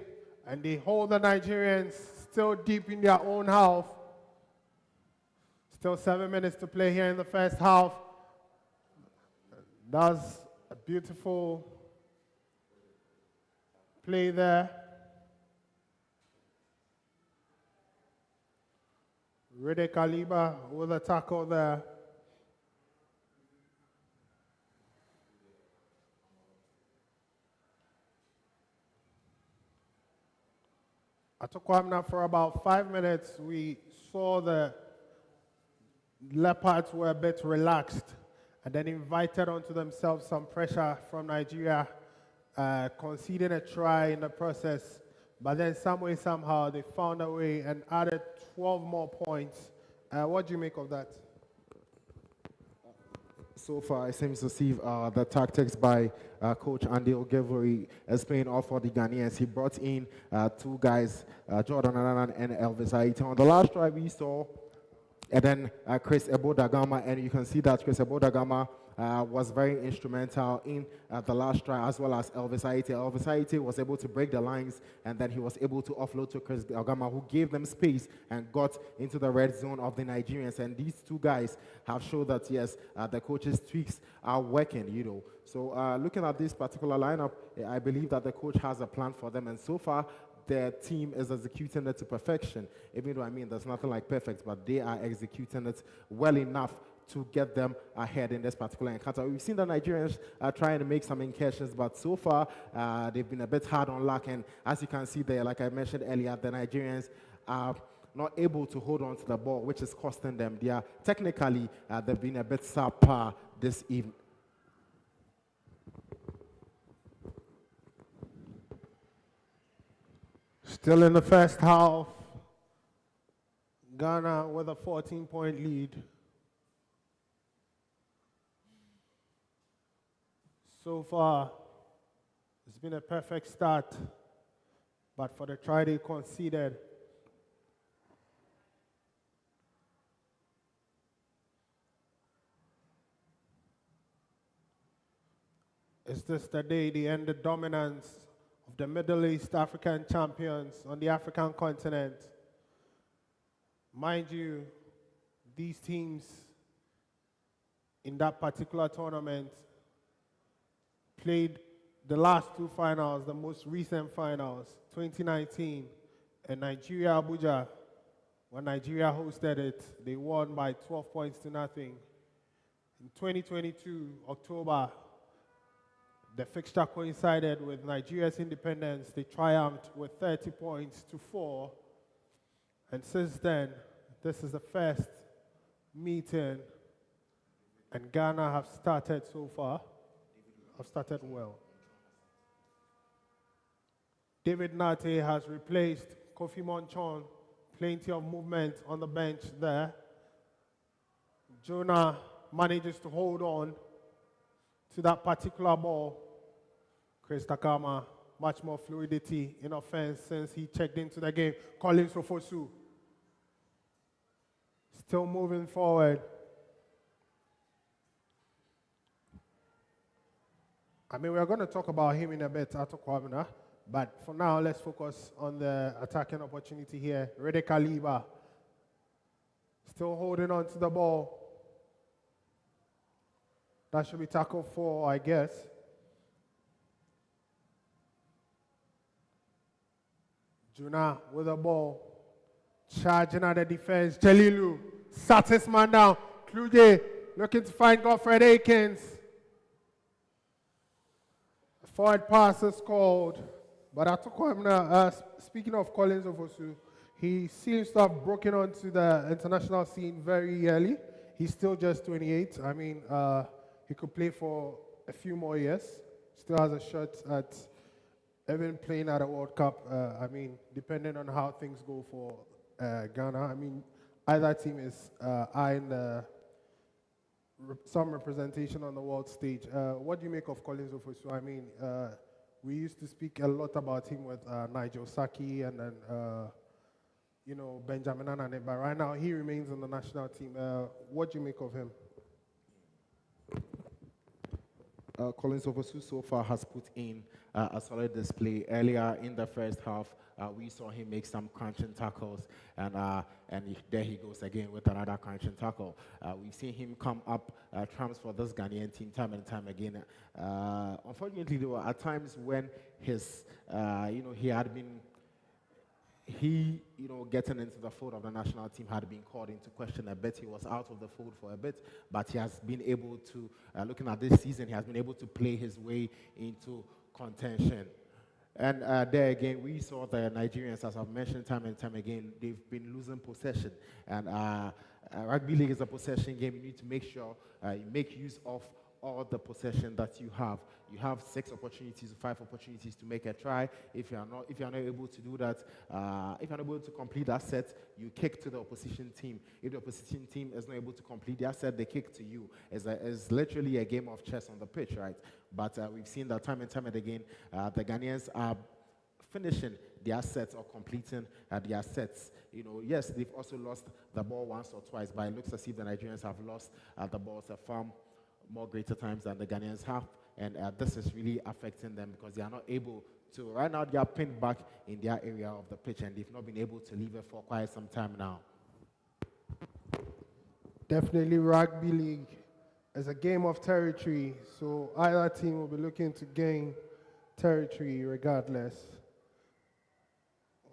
and they hold the Nigerians still deep in their own half. Still 7 minutes to play here in the first half. That's a beautiful play there. Rede Kaliba with a tackle there. At Kwamna for about 5 minutes, we saw the Leopards were a bit relaxed and then invited onto themselves some pressure from Nigeria, conceding a try in the process. But then some way, somehow, they found a way and added 12 more points. What do you make of that? So far, it seems as if the tactics by Coach Andy Ogevori is paying off for the Ghanaians. He brought in two guys, Jordan Ananan and Elvis Aite. On the last try we saw, and then Chris Ebodagama, and you can see that Chris Ebodagama was very instrumental in the last try, as well as Elvis Aite. Elvis Aite was able to break the lines, and then he was able to offload to Chris Ebodagama, who gave them space and got into the red zone of the Nigerians. And these two guys have shown that, yes, the coach's tweaks are working, you know. So looking at this particular lineup, I believe that the coach has a plan for them, and so far, their team is executing it to perfection. Even though, I mean, there's nothing like perfect, but they are executing it well enough to get them ahead in this particular encounter. We've seen the Nigerians trying to make some incursions, but so far, they've been a bit hard on luck. And as you can see there, like I mentioned earlier, the Nigerians are not able to hold on to the ball, which is costing them. They are technically, they've been a bit subpar this evening. Still in the first half, Ghana with a 14-point lead. So far, it's been a perfect start but for the try they conceded, is this the day they end the dominance of the Middle East African champions on the African continent? Mind you, these teams in that particular tournament played the last two finals, the most recent finals, 2019 in Nigeria, Abuja. When Nigeria hosted it, they won by 12 points to nothing. In 2022, October, the fixture coincided with Nigeria's independence. They triumphed with 30 points to 4. And since then, this is the first meeting, and Ghana have started so far, have started well. David Nate has replaced Kofi Monchon, plenty of movement on the bench there. Jonah manages to hold on to that particular ball. Chris Takama, much more fluidity in offense since he checked into the game. Collins Ofosu, still moving forward. I mean, we're going to talk about him in a bit, Ato Kwabena, but for now, let's focus on the attacking opportunity here. Rede Kaliba, still holding on to the ball. That should be tackle 4, I guess. Juna with the ball. Charging at the defense. Jelilu sat his man down. Kluje looking to find Godfred Akins. Forward pass is called. But I took him now. Speaking of Collins Ofosu, he seems to have broken onto the international scene very early. He's still just 28. I mean, he could play for a few more years. Still has a shot at even playing at a World Cup. I mean, depending on how things go for Ghana. I mean, either team is eyeing some representation on the world stage. What do you make of Collins Ofosu? I mean, we used to speak a lot about him with Nigel Saki and then, Benjamin Anane, but right now he remains on the national team. What do you make of him? Collins Ofosu so far has put in a solid display. Earlier in the first half, we saw him make some crunching tackles, and there he goes again with another crunching tackle. We've seen him come up trumps for this Ghanaian team time and time again. Unfortunately, there were at times when his, getting into the fold of the national team had been called into question a bit. He was out of the fold for a bit, but he has been able to, looking at this season, he has been able to play his way into contention. And there again, we saw the Nigerians, as I've mentioned time and time again, they've been losing possession. And rugby league is a possession game. You need to make sure you make use of all the possession that you have. You have 6 opportunities, 5 opportunities to make a try. If you are not able to do that, if you're not able to complete that set, you kick to the opposition team. If the opposition team is not able to complete their set, they kick to you. It's literally a game of chess on the pitch, right? But we've seen that time and time and again, the Ghanaians are finishing their sets or completing their sets. Yes, they've also lost the ball once or twice, but it looks as if the Nigerians have lost the balls a far more greater times than the Ghanaians have, and this is really affecting them because they are not able to. Right now, they are pinned back in their area of the pitch, and they've not been able to leave it for quite some time now. Definitely, rugby league is a game of territory, so either team will be looking to gain territory regardless.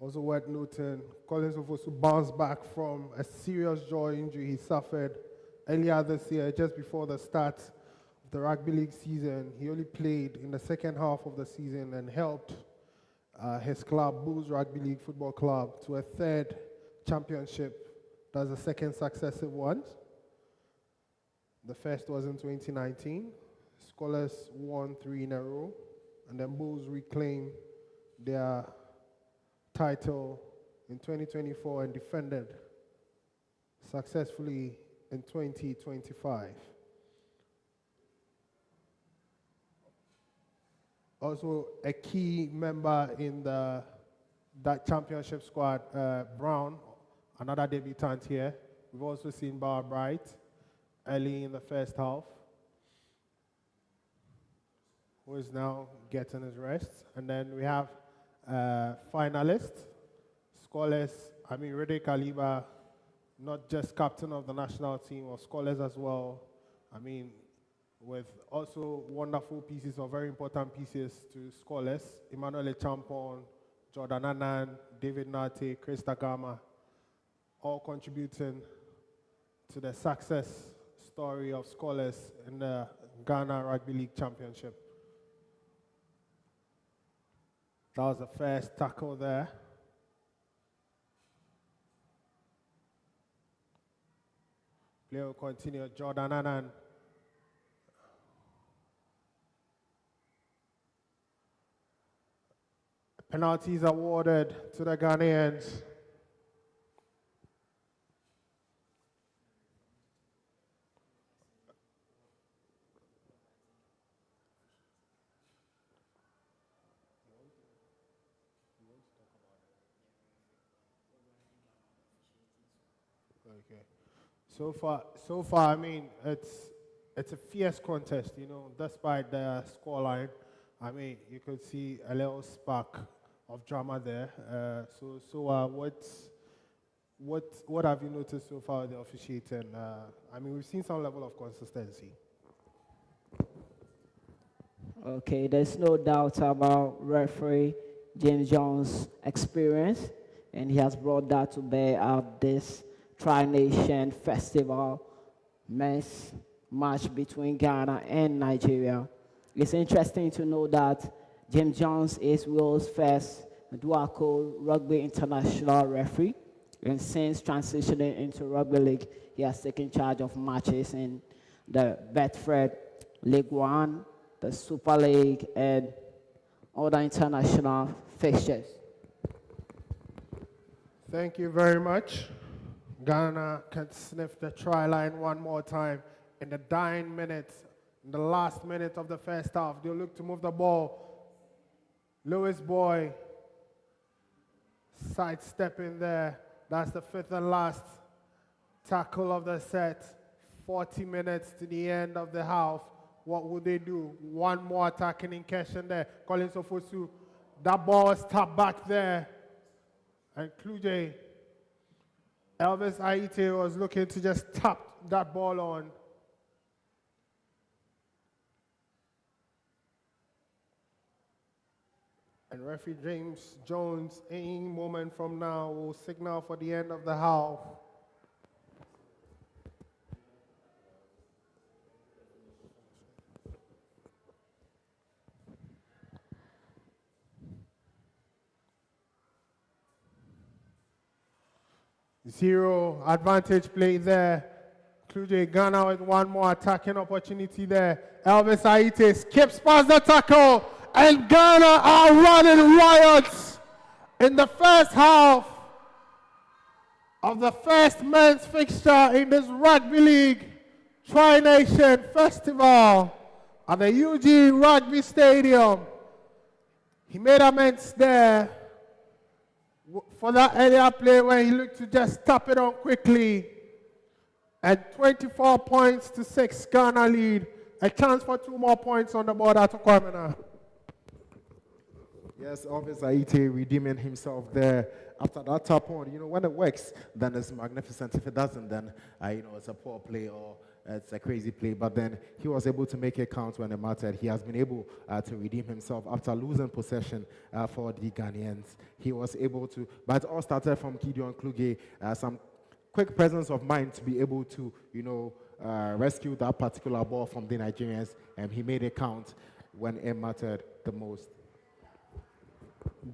Also worth noting, Collins Ofosu bounced back from a serious jaw injury he suffered earlier this year, just before the start of the rugby league season. He only played in the second half of the season and helped his club, Bulls Rugby League Football Club, to a 3rd championship. That's the 2nd successive one. The first was in 2019. Scholars won 3 in a row, and then Bulls reclaimed their title in 2024 and defended successfully in 2025. Also, a key member in the that championship squad, Brown, another debutant here. We've also seen Bar Bright early in the first half, who is now getting his rest. And then we have finalists, scholars, Rede Kaliba, not just captain of the national team, or scholars as well. With also wonderful pieces or very important pieces to scholars, Emmanuel Champon, Jordan Annan, David Nate, Chris Tagama, all contributing to the success story of scholars in the Ghana Rugby League Championship. That was the first tackle there. Play will continue. Jordan Annan. Penalties awarded to the Ghanaians. Okay. So far, it's a fierce contest, despite the scoreline. You could see a little spark of drama there. What have you noticed so far with the officiating? We've seen some level of consistency. Okay, there's no doubt about referee James Jones' experience, and he has brought that to bear at this Tri-Nation Festival men's match between Ghana and Nigeria. It's interesting to know that James Jones is world's first dual rugby international referee, and since transitioning into rugby league, he has taken charge of matches in the Betfred League One, the Super League, and other international fixtures. Thank you very much. Ghana can sniff the try line one more time in the dying minutes, in the last minute of the first half. They'll look to move the ball. Lewis Boy sidestepping there. That's the fifth and last tackle of the set. 40 minutes to the end of the half. What would they do? One more attacking incursion there. Colin Sofosu. That ball was tapped back there. And Kluje, Elvis Aite was looking to just tap that ball on. And referee James Jones, any moment from now, will signal for the end of the half. Zero advantage play there. Kluje Ghana with one more attacking opportunity there. Elvis Aite skips past the tackle, and Ghana are running riots in the first half of the first men's fixture in this Rugby League Tri-Nation Festival at the UG Rugby Stadium. He made amends there for that earlier play where he looked to just tap it on quickly. And 24 points to 6, Ghana lead. A chance for 2 more points on the board at Kwamina. Yes, Officer Aite redeeming himself there. After that tap on, when it works, then it's magnificent. If it doesn't, then, it's a poor play or it's a crazy play. But then he was able to make it count when it mattered. He has been able to redeem himself after losing possession for the Ghanaians. He was able to, but it all started from Gideon Kluge, some quick presence of mind to be able to, rescue that particular ball from the Nigerians, and he made it count when it mattered the most.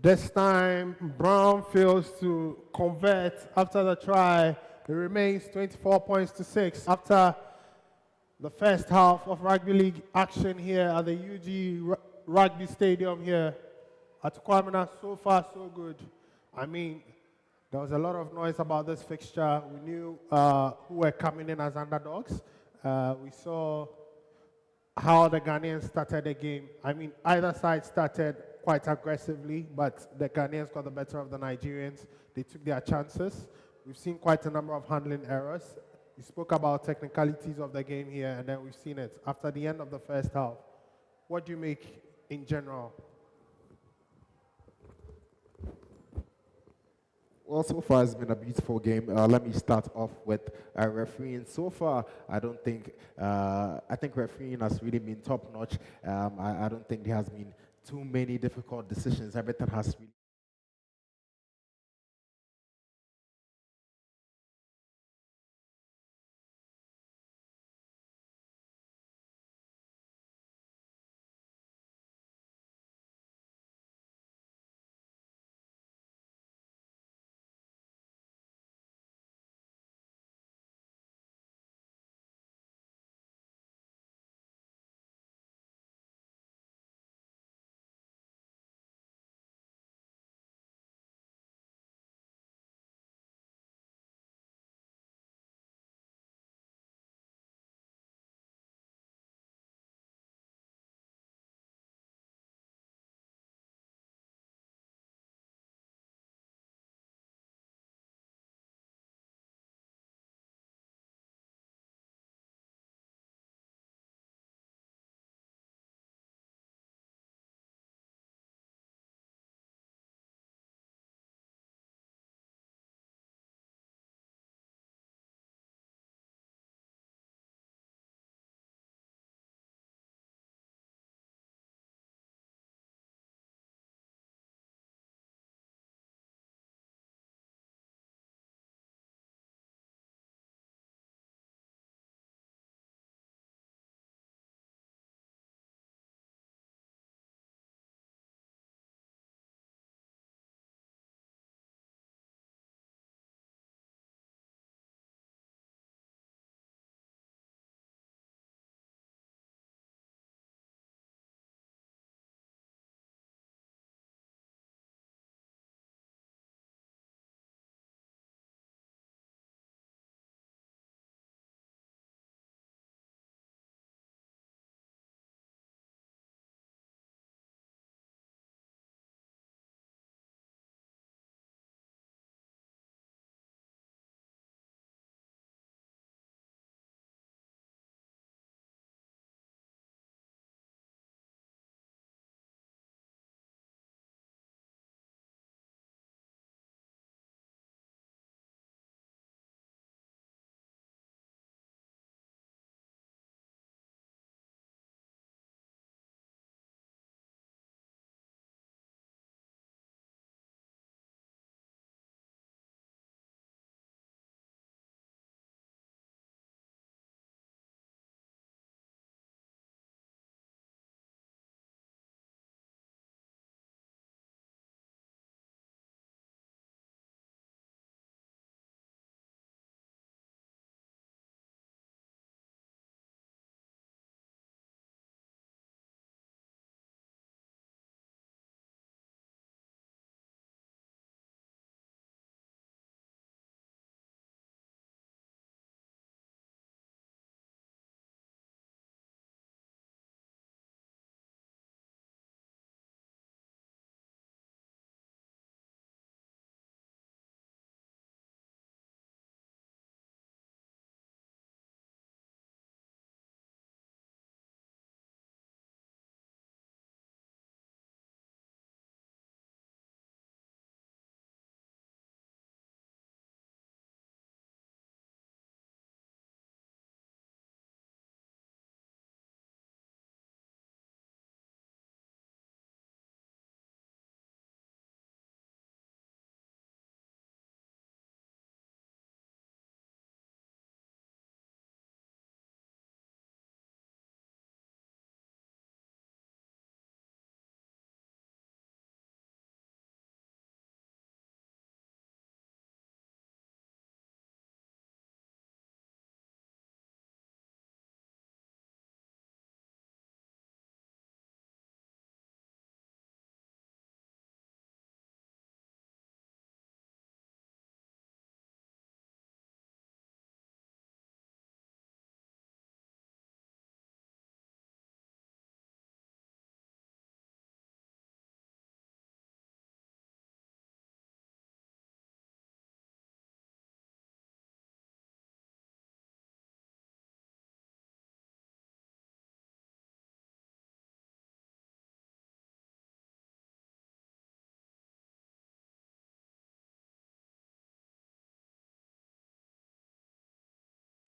This time, Brown fails to convert after the try. It remains 24 points to 6 after the first half of Rugby League action here at the UG Rugby Stadium here at Kwamina. So far, so good. There was a lot of noise about this fixture. We knew who were coming in as underdogs. We saw how the Ghanaians started the game. Either side started quite aggressively, but the Ghanaians got the better of the Nigerians. They took their chances. We've seen quite a number of handling errors. We spoke about technicalities of the game here, and then we've seen it. After the end of the first half, what do you make in general? Well, so far it's been a beautiful game. Let me start off with refereeing. So far, I think refereeing has really been top notch. I don't think there has been too many difficult decisions. Everything has really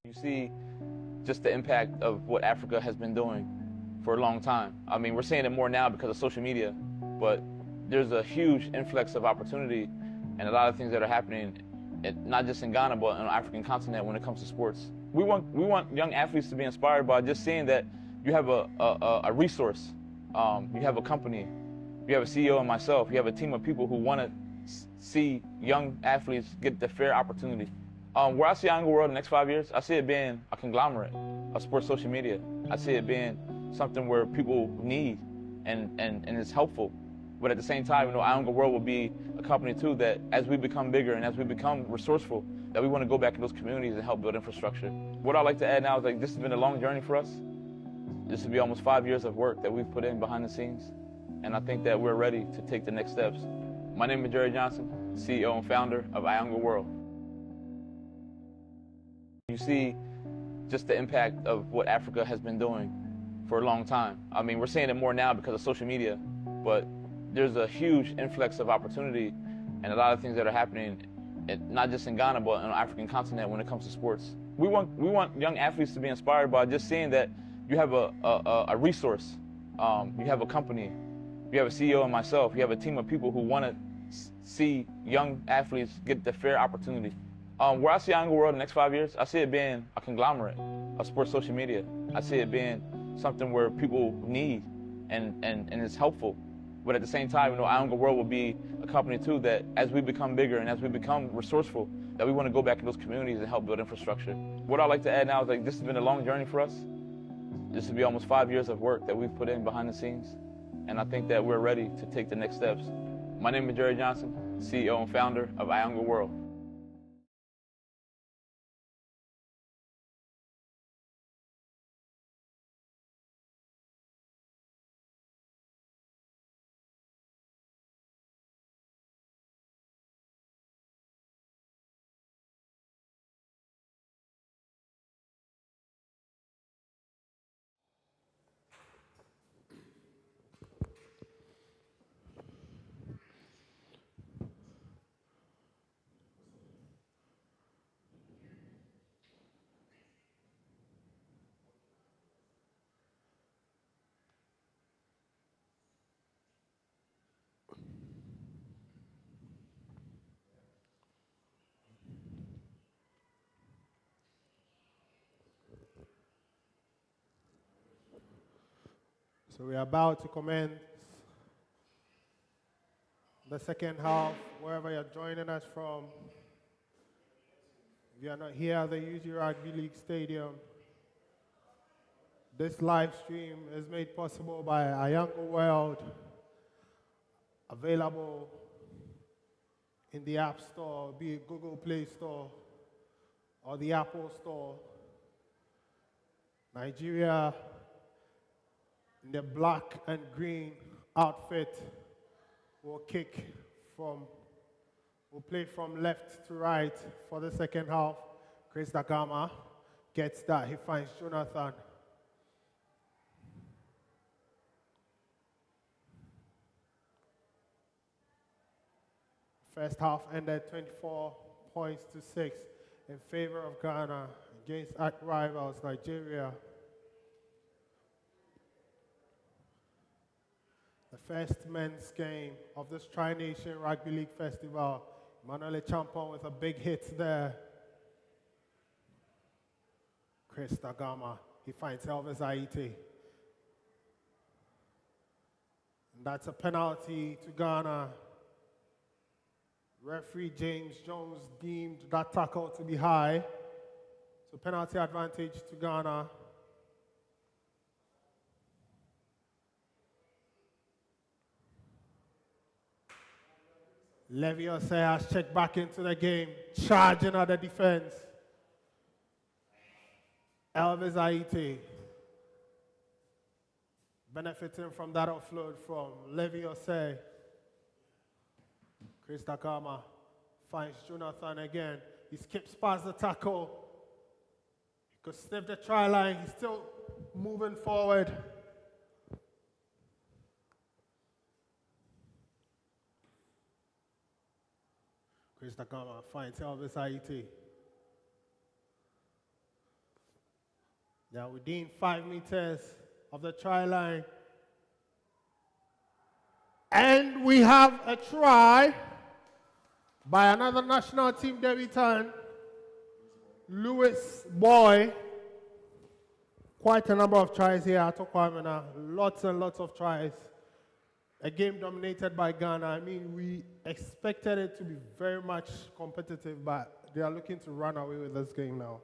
You see just the impact of what Africa has been doing for a long time. I mean, we're seeing it more now because of social media, but there's a huge influx of opportunity and a lot of things that are happening, not just in Ghana, but on the African continent when it comes to sports. We want young athletes to be inspired by just seeing that you have a resource, you have a company, you have a CEO and myself, you have a team of people who want to see young athletes get the fair opportunity. Where I see Young World in the next 5 years, I see it being a conglomerate of sports social media. I see it being something where people need and it's helpful. But at the same time, Younger World will be a company too that as we become bigger and as we become resourceful, that we want to go back to those communities and help build infrastructure. What I'd like to add now is this has been a long journey for us. This will be almost 5 years of work that we've put in behind the scenes. And I think that we're ready to take the next steps. My name is Jerry Johnson, CEO and founder of Younger World. You see just the impact of what Africa has been doing for a long time. I mean, we're seeing it more now because of social media, but there's a huge influx of opportunity and a lot of things that are happening, not just in Ghana, but on the African continent when it comes to sports. We want young athletes to be inspired by just seeing that you have a resource, you have a company, you have a CEO and myself, you have a team of people who want to see young athletes get the fair opportunity. Where I see Younger World in the next 5 years, I see it being a conglomerate of sports social media. I see it being something where people need and it's helpful. But at the same time, Younger World will be a company too that as we become bigger and as we become resourceful, that we want to go back to those communities and help build infrastructure. What I'd like to add now is this has been a long journey for us. This will be almost 5 years of work that we've put in behind the scenes. And I think that we're ready to take the next steps. My name is Jerry Johnson, CEO and founder of Younger World. So we're about to commence the second half, wherever you're joining us from. If you're not here at the UG Rugby League Stadium, this live stream is made possible by A Younger World, available in the App Store, be it Google Play Store or the Apple Store. Nigeria in the black and green outfit will play from left to right for the second half. Chris Dagama gets that, he finds Jonathan. First half ended 24 points to 6 in favor of Ghana against rivals Nigeria. The first men's game of this Tri-Nation Rugby League Festival. Emmanuel Champon with a big hit there. Chris Dagama, he finds Elvis Aite. And that's a penalty to Ghana. Referee James Jones deemed that tackle to be high. So penalty advantage to Ghana. Leviose has checked back into the game, charging at the defense. Elvis Aite benefiting from that offload from Leviose. Chris Dagama finds Jonathan again. He skips past the tackle. He could sniff the try line. He's still moving forward. Chris Dagama finds Elvis Aite. Now within 5 meters of the try line. And we have a try by another national team debutant, Lewis Boy. Quite a number of tries here at Okwamena. Lots and lots of tries. A game dominated by Ghana. I mean, we expected it to be very much competitive, but they are looking to run away with this game now.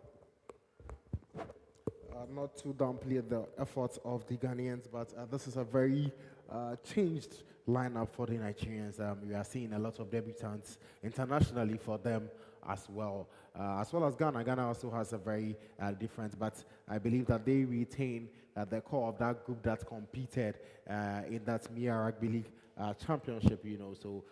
Not to downplay the efforts of the Ghanaians, but this is a very changed lineup for the Nigerians. We are seeing a lot of debutants internationally for them as well as Ghana. Ghana also has a very different, but I believe that they retain the core of that group that competed in that MIA Rugby League championship, so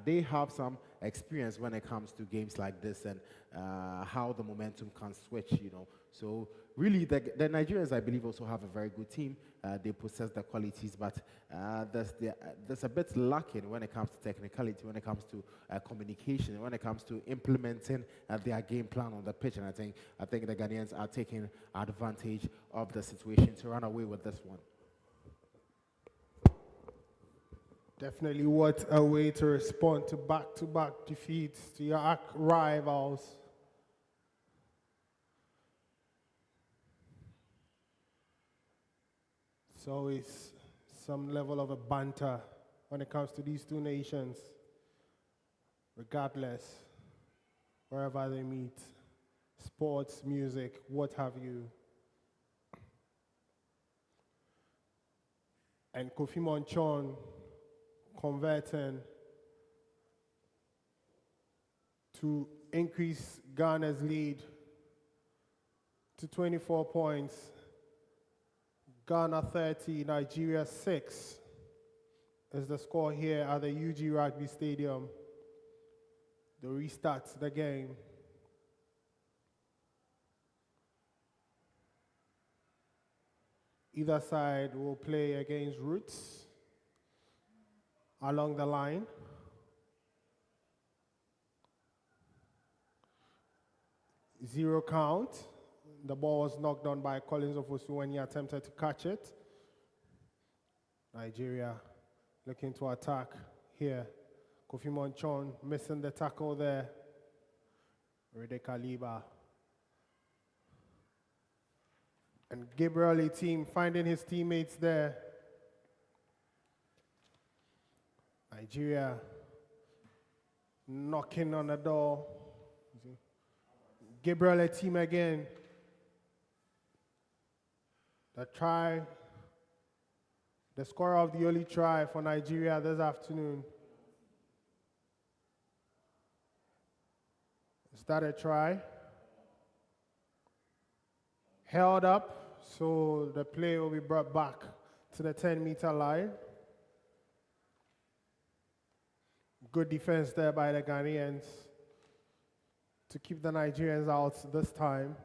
they have some experience when it comes to games like this and how the momentum can switch, So really, the Nigerians, I believe, also have a very good team. They possess the qualities, but there's a bit lacking when it comes to technicality, when it comes to communication, when it comes to implementing their game plan on the pitch. And I think the Ghanaians are taking advantage of the situation to run away with this one. Definitely, what a way to respond to back-to-back defeats to your rivals. It's always some level of a banter when it comes to these two nations, regardless, wherever they meet, sports, music, what have you. And Kofi Monchon converting to increase Ghana's lead to 24 points. Ghana 30, Nigeria 6 is the score here at the UG Rugby Stadium. The restart the game. Either side will play against Roots along the line. Zero count. The ball was knocked on by Collins Ofosu when he attempted to catch it. Nigeria looking to attack here. Kofi Monchon missing the tackle there. Rede Kaliba. And Gabriel Etim finding his teammates there. Nigeria knocking on the door. Gabriel Etim again. The try, the scorer of the only try for Nigeria this afternoon. Is that a try? Held up, so the play will be brought back to the 10-meter line. Good defense there by the Ghanaians to keep the Nigerians out this time.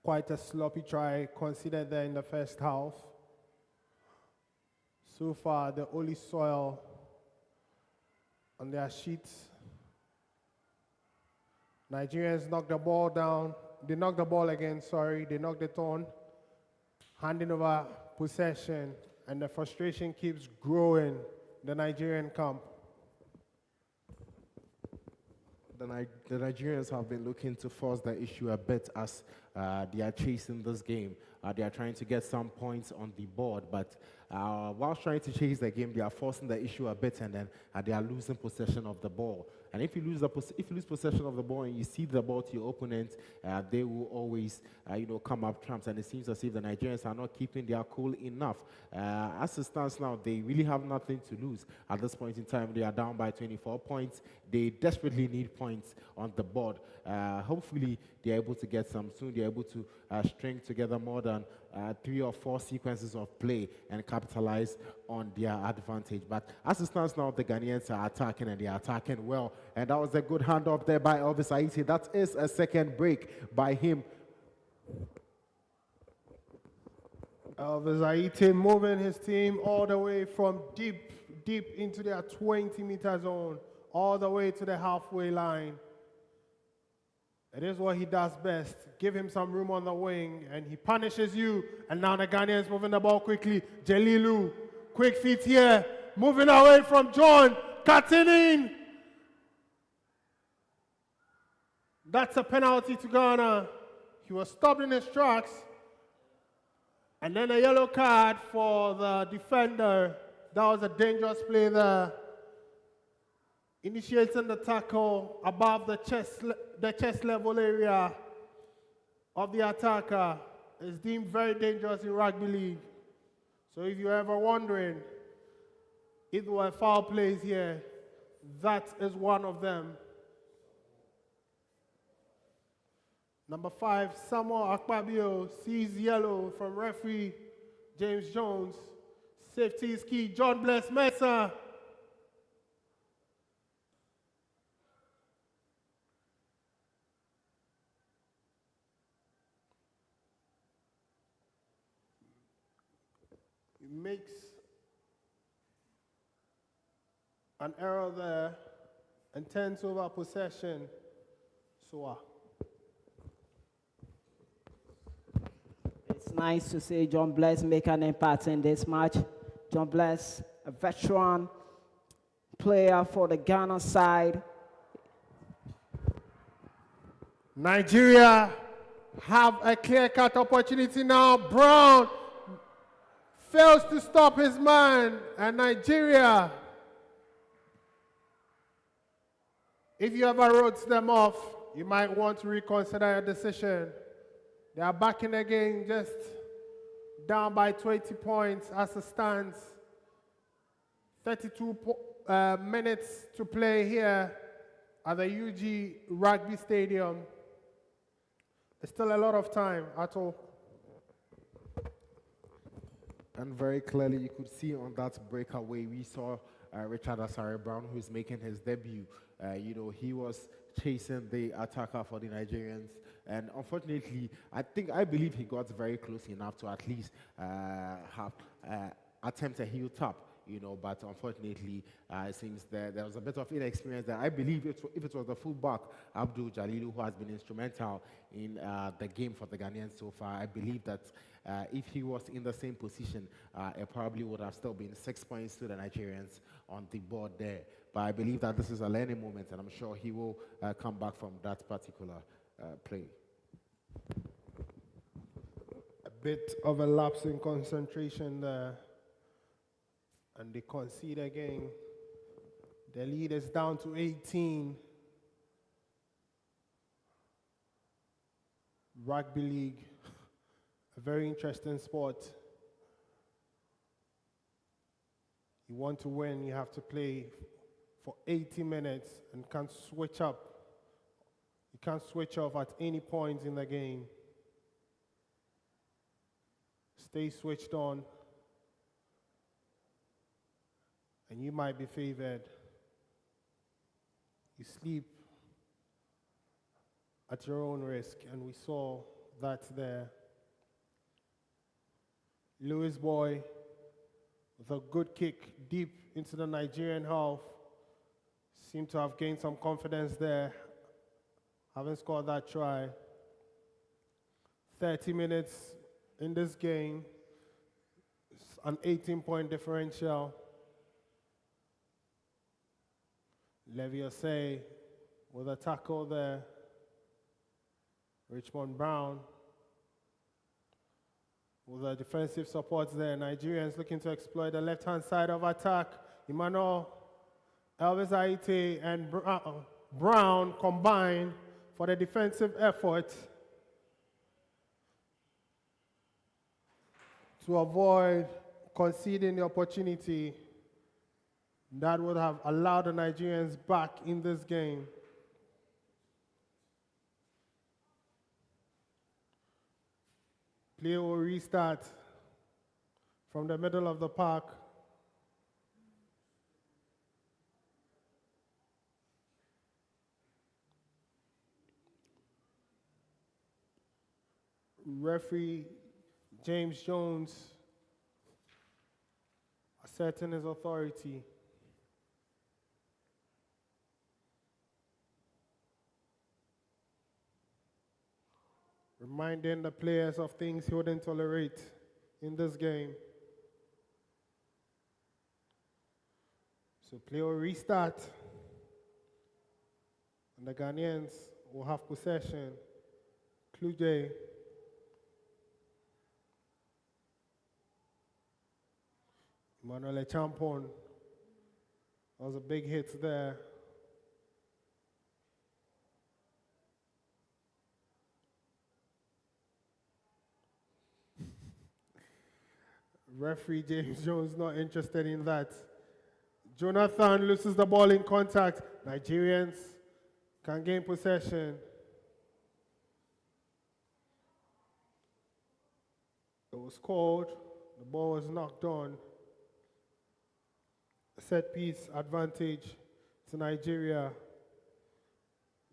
Quite a sloppy try considered there in the first half. So far, the only soil on their sheets. Nigerians knocked the ball down. They knocked the ball again, sorry. They knocked it on. Handing over possession, and the frustration keeps growing in the Nigerian camp. The Nigerians have been looking to force the issue a bit as they are chasing this game. They are trying to get some points on the board, but whilst trying to chase the game, they are forcing the issue a bit, and then they are losing possession of the ball. And if you lose possession of the ball and you see the ball to your opponent, they will always come up trumps. And it seems as if the Nigerians are not keeping their cool enough. As it stands now, they really have nothing to lose. At this point in time, they are down by 24 points. They desperately need points on the board. Hopefully, they are able to get some soon. They are able to string together more than 3 or 4 sequences of play and capitalize on their advantage. But as it stands now, the Ghanaians are attacking, and they are attacking well. And that was a good hand up there by Elvis Aiti. That is a second break by him. Elvis Aiti moving his team all the way from deep into their 20-meter zone, all the way to the halfway line. It is what he does best. Give him some room on the wing, and he punishes you. And now the Ghanaians moving the ball quickly. Jelilu, quick feet here, moving away from John, cutting in. That's a penalty to Ghana. He was stopped in his tracks. And then a yellow card for the defender. That was a dangerous play there. Initiating the tackle above the chest level area of the attacker is deemed very dangerous in rugby league. So if you're ever wondering if there were foul plays here, that is one of them. Number 5, Samuel Akpabio sees yellow from referee James Jones. Safety is key. John Bless Mensah. He makes an error there and turns over possession. It's nice to see John Bless make an impact in this match. John Bless, a veteran player for the Ghana side. Nigeria have a clear-cut opportunity now. Brown fails to stop his man, and Nigeria, if you ever wrote them off, you might want to reconsider your decision. They are back in the game, just down by 20 points as it stands. 32 minutes to play here at the UG Rugby Stadium. There's still a lot of time at all. And very clearly, you could see on that breakaway, we saw Richard Asare Brown, who's making his debut. He was chasing the attacker for the Nigerians. And unfortunately, I believe he got very close enough to at least have attempt a heel tap. But unfortunately, it seems that there was a bit of inexperience there. I believe if it was the fullback, Abdul Jalilu, who has been instrumental in the game for the Ghanaians so far, I believe that if he was in the same position, it probably would have still been 6 points to the Nigerians on the board there. But I believe that this is a learning moment, and I'm sure he will come back from that particular play. A bit of a lapse in concentration there. And they concede again. The lead is down to 18. Rugby league, a very interesting sport. You want to win, you have to play for 80 minutes and can't switch up. You can't switch off at any point in the game. Stay switched on, and you might be favored. You sleep at your own risk, and we saw that there. Lewis Boy with a good kick deep into the Nigerian half. Seemed to have gained some confidence there, having scored that try. 30 minutes in this game, an 18-point differential. Leviosay with a tackle there. Richmond Brown with the defensive support there. Nigerians looking to exploit the left-hand side of attack. Emmanuel, Elvis Aite, and Brown combined for the defensive effort to avoid conceding the opportunity that would have allowed the Nigerians back in this game. Play will restart from the middle of the park. Referee James Jones asserting his authority. reminding the players of things he wouldn't tolerate in this game. So play will restart, and the Ghanaians will have possession. Kluje. Emmanuel Champon. That was a big hit there. Referee James Jones not interested in that. Jonathan loses the ball in contact. Nigerians can gain possession. It was called. The ball was knocked on. Set piece advantage to Nigeria.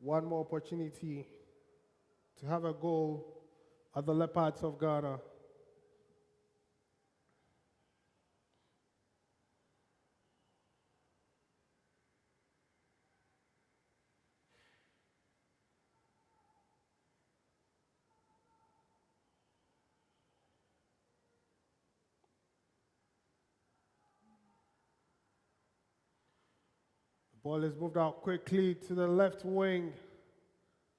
One more opportunity to have a goal at the Leopards of Ghana. Ball is moved out quickly to the left wing.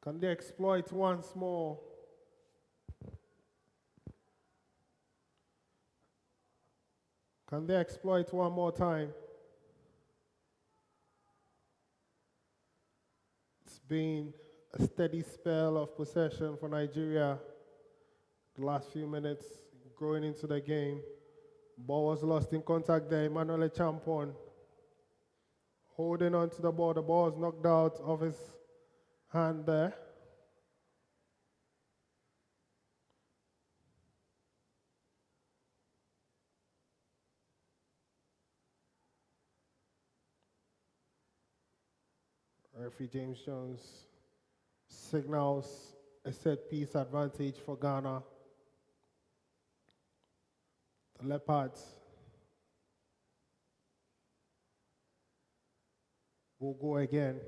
Can they exploit once more? Can they exploit one more time? It's been a steady spell of possession for Nigeria the last few minutes growing into the game. Ball was lost in contact there. Emmanuel Champon holding on to the ball. The ball was knocked out of his hand there. Referee James Jones signals a set piece advantage for Ghana. The Leopards will go again.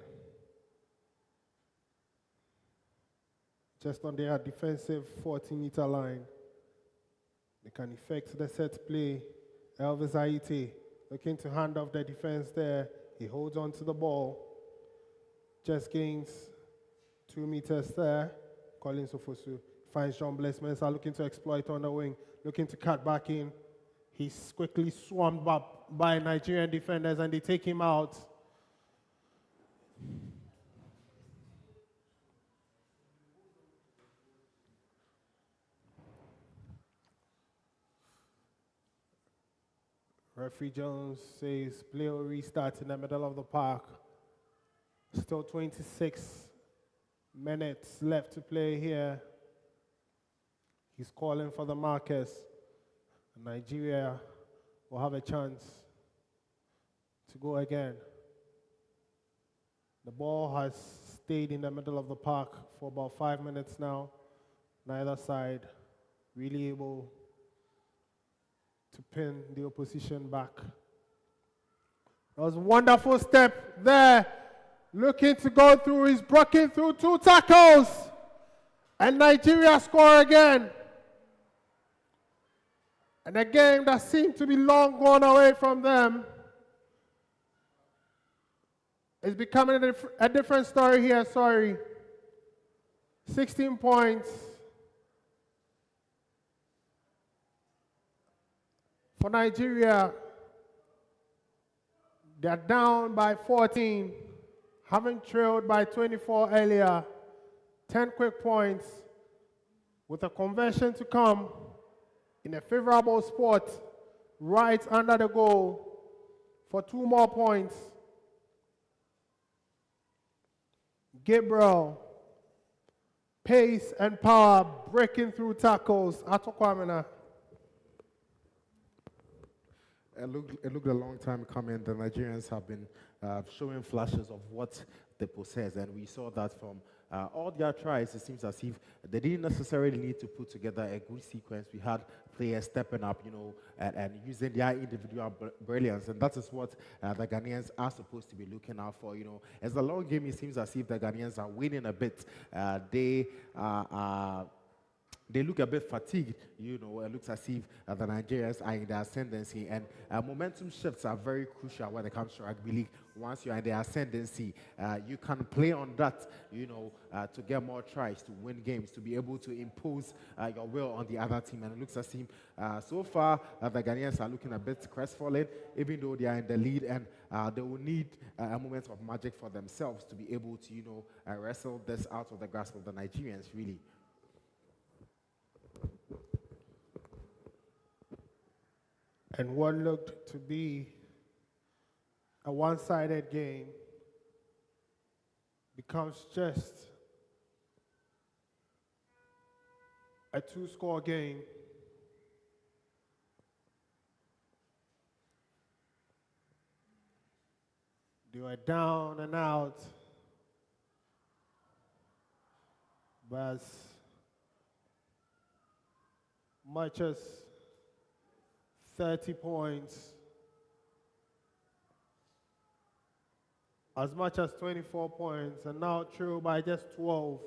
Just on their defensive 40-meter line. They can effect the set play. Elvis Aite looking to hand off the defense there. He holds on to the ball. Just gains 2 meters there. Collins Ofosu finds John Bless Mensah looking to exploit on the wing, looking to cut back in. He's quickly swarmed up by Nigerian defenders and they take him out. Referee Jones says play will restart in the middle of the park. Still 26 minutes left to play here. He's calling for the markers. Nigeria will have a chance to go again. The ball has stayed in the middle of the park for about 5 minutes now. Neither side really able to pin the opposition back. That was a wonderful step there. Looking to go through, he's broken through 2 tackles. And Nigeria score again. And a game that seemed to be long gone away from them is becoming a different story here, 16 points for Nigeria. They're down by 14. Having trailed by 24 earlier, 10 quick points with a conversion to come in a favorable spot right under the goal for 2 more points. Gabriel, pace and power, breaking through tackles. Atokwamena. It looked a long time coming. The Nigerians have been showing flashes of what they possess, and we saw that from all their tries. It seems as if they didn't necessarily need to put together a good sequence. We had players stepping up, and using their individual brilliance, and that is what the Ghanaians are supposed to be looking out for. As a long game, it seems as if the Ghanaians are winning a bit. They are they look a bit fatigued. It looks as if the Nigerians are in the ascendancy, and momentum shifts are very crucial when it comes to rugby league. Once you're in the ascendancy, you can play on that, to get more tries, to win games, to be able to impose your will on the other team. And it looks as if so far the Ghanaians are looking a bit crestfallen, even though they are in the lead, and they will need a moment of magic for themselves to be able to, wrestle this out of the grasp of the Nigerians, really. And what looked to be a one-sided game becomes just a two-score game. They were down and out, but as much as 30 points, as much as 24 points, and now trail by just 12.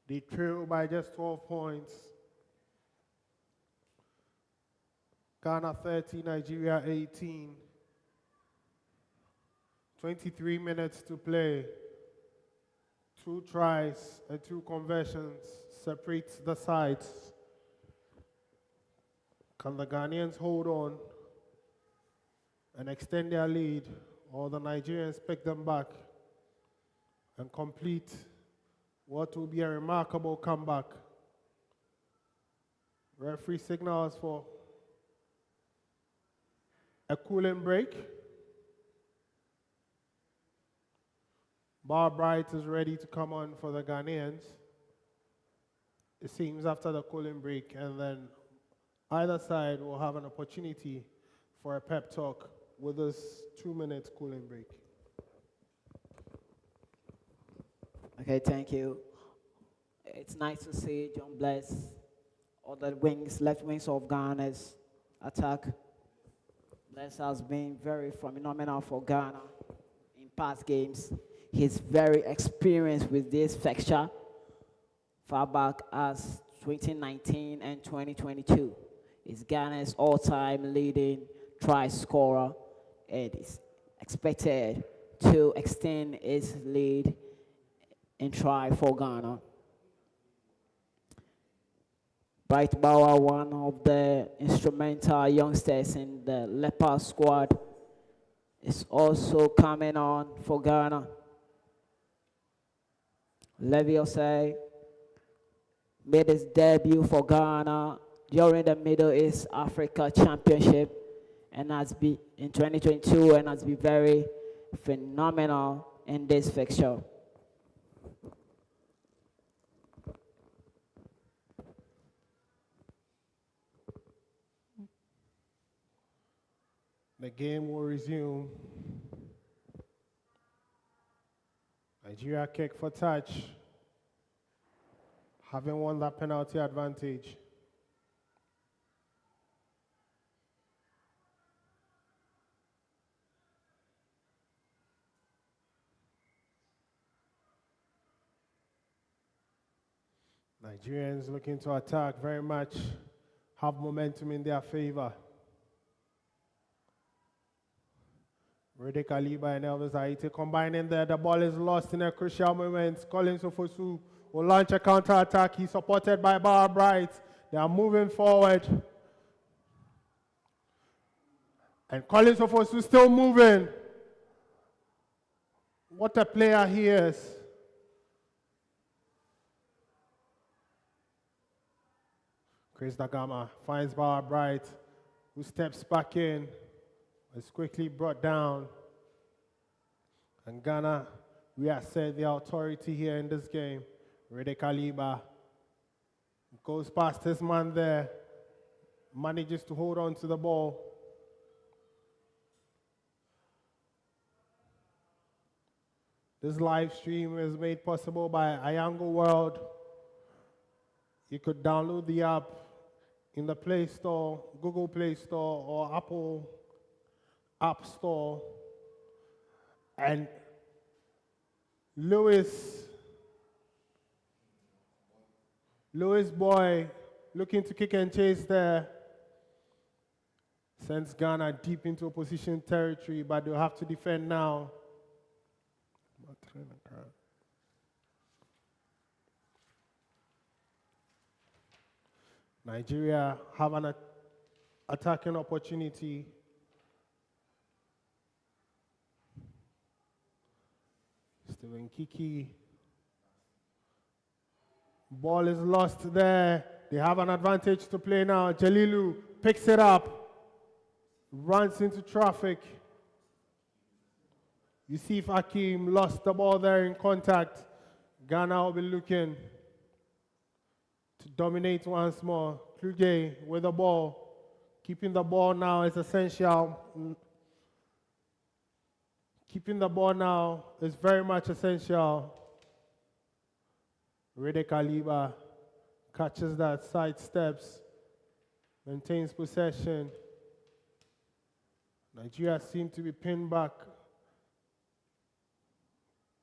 They trail by just 12 points. Ghana 30, Nigeria 18. 23 minutes to play. 2 tries and 2 conversions separates the sides. Can the Ghanaians hold on and extend their lead, or the Nigerians pick them back and complete what will be a remarkable comeback? Referee signals for a cooling break. Bar Bright is ready to come on for the Ghanaians. It seems after the cooling break, and then either side will have an opportunity for a pep talk with this 2-minute cooling break. Okay, thank you. It's nice to see John Bless, other wings, left wings of Ghana's attack. Bless has been very phenomenal for Ghana in past games. He's very experienced with this fixture, far back as 2019 and 2022. He's Ghana's all-time leading try scorer and is expected to extend his lead in try for Ghana. Bright Bauer, one of the instrumental youngsters in the Leopard squad, is also coming on for Ghana. Leviose made his debut for Ghana during the Middle East Africa Championship and has been in 2022 and has been very phenomenal in this fixture. The game will resume. Nigeria kick for touch, having won that penalty advantage. Nigerians looking to attack very much, have momentum in their favor. Rede Kaliba and Elvis Haiti combining there. The ball is lost in a crucial moment. Collins Ofosu will launch a counter-attack. He's supported by Bar Bright. They are moving forward. And Collins Ofosu still moving. What a player he is. Chris Dagama finds Bar Bright, who steps back in. It's quickly brought down. And Ghana reassert the authority here in this game. Rede Kaliba goes past his man there, manages to hold on to the ball. This live stream is made possible by Ayango World. You could download the app in the Play Store, Google Play Store, or Apple App Store. And Lewis Lewis Boy looking to kick and chase there. Sends Ghana deep into opposition territory, but they'll have to defend now. Nigeria have an attacking opportunity. Steven Kiki. Ball is lost there. They have an advantage to play now. Jalilu picks it up, runs into traffic. Yusuf Hakim lost the ball there in contact. Ghana will be looking to dominate once more. Kluge with the ball. Keeping the ball now is essential. Keeping the ball now is very much essential. Rede Kaliba catches that, sidesteps, maintains possession. Nigeria seem to be pinned back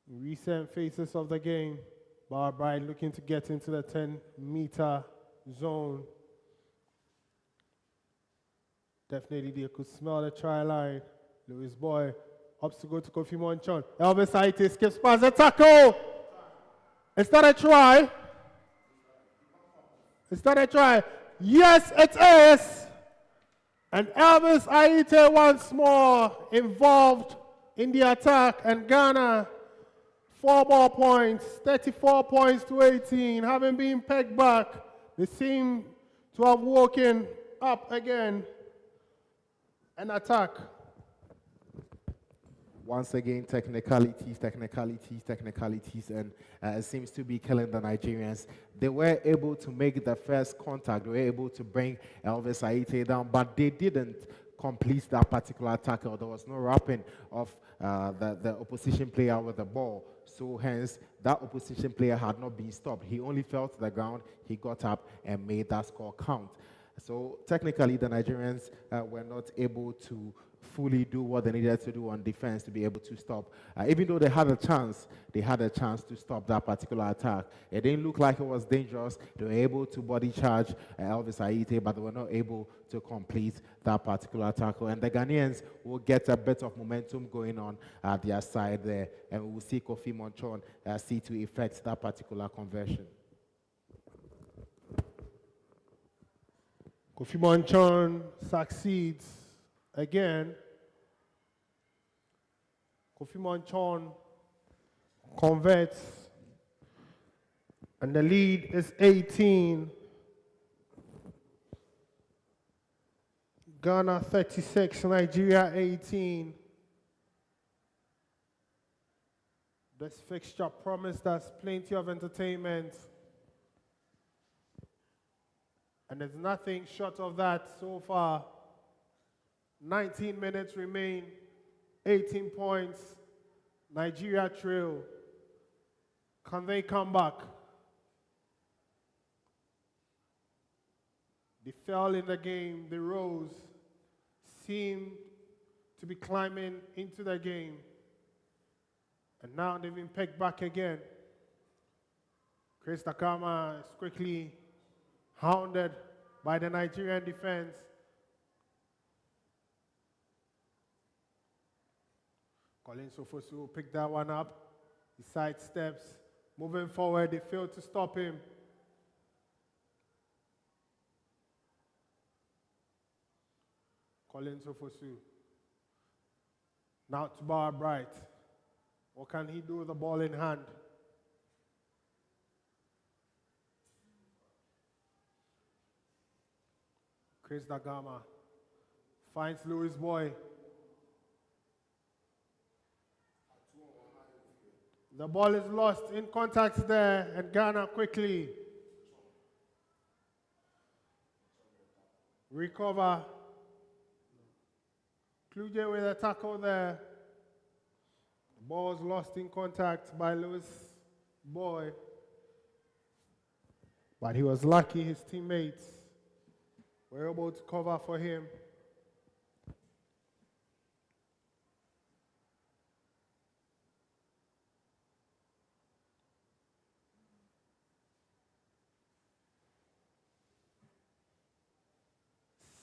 in recent phases of the game. Barbright looking to get into the 10-meter zone. Definitely they could smell the try line. Lewis Boy opts to go to Kofi Monchon. Elvis Haiti skips past the tackle. Is that a try? Is that a try? Yes, it is. And Elvis Haiti once more involved in the attack, and Ghana 4 more points, 34 points to 18, having been pegged back. They seem to have woken up again and attack. Once again, technicalities, and it seems to be killing the Nigerians. They were able to make the first contact. They were able to bring Elvis Haiti down, but they didn't complete that particular tackle. There was no wrapping of the opposition player with the ball. So hence, that opposition player had not been stopped. He only fell to the ground, he got up and made that score count. So technically, the Nigerians were not able to fully do what they needed to do on defense to be able to stop. Even though they had a chance to stop that particular attack. It didn't look like it was dangerous. They were able to body charge Elvis Haiti, but they were not able to complete that particular tackle. And the Ghanaians will get a bit of momentum going on at their side there, and we will see Kofi Monchon see to effect that particular conversion. Kofi Monchon succeeds again. Kofi Monchon converts, and the lead is 18. Ghana 36, Nigeria 18. This fixture promised us plenty of entertainment, and there's nothing short of that so far. 19 minutes remain, 18 points, Nigeria trail. Can they come back? They fell in the game, they rose, seemed to be climbing into the game. And now they've been pegged back again. Chris Takama is quickly hounded by the Nigerian defense. Colin Sofosu picked that one up. He sidesteps. Moving forward, they failed to stop him. Colin Sofosu. Now to Bar Bright. What can he do with the ball in hand? Chris Dagama finds Louis Boy. The ball is lost in contact there, and Ghana quickly recover. Kluge with a tackle there. The ball was lost in contact by Louis Boy. But he was lucky his teammates were able to cover for him.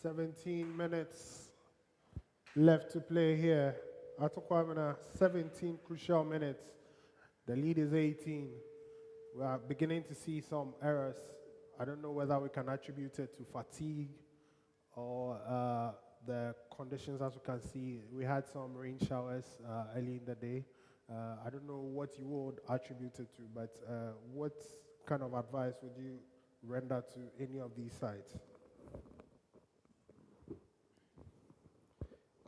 17 minutes left to play here. Atokwamina, 17 crucial minutes. The lead is 18. We are beginning to see some errors. I don't know whether we can attribute it to fatigue or the conditions. As we can see, we had some rain showers early in the day. I don't know what you would attribute it to, but what kind of advice would you render to any of these sides?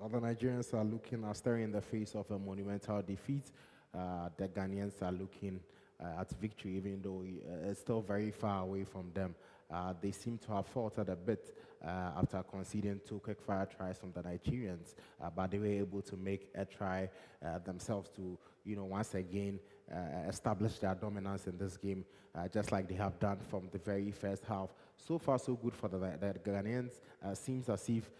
Other Nigerians are staring in the face of a monumental defeat. The Ghanaians are looking at victory, even though it's still very far away from them. They seem to have faltered a bit after conceding 2 quick fire tries from the Nigerians, but they were able to make a try themselves to, once again establish their dominance in this game, just like they have done from the very first half. So far, so good for the Ghanaians. Seems as if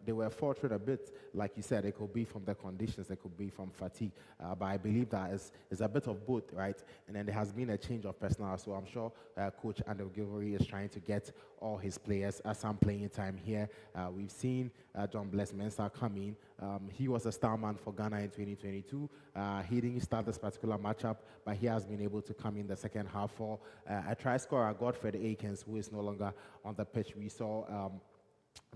they were faltered a bit. Like you said, it could be from the conditions, it could be from fatigue. But I believe that is a bit of both, right? And then there has been a change of personnel. So I'm sure Coach Andrew Gilroy is trying to get all his players some playing time here. We've seen John Bless Mensah come in. He was a star man for Ghana in 2022. He didn't start this particular matchup, but he has been able to come in the second half for a try scorer, Godfred Akins, who is no longer on the pitch. We saw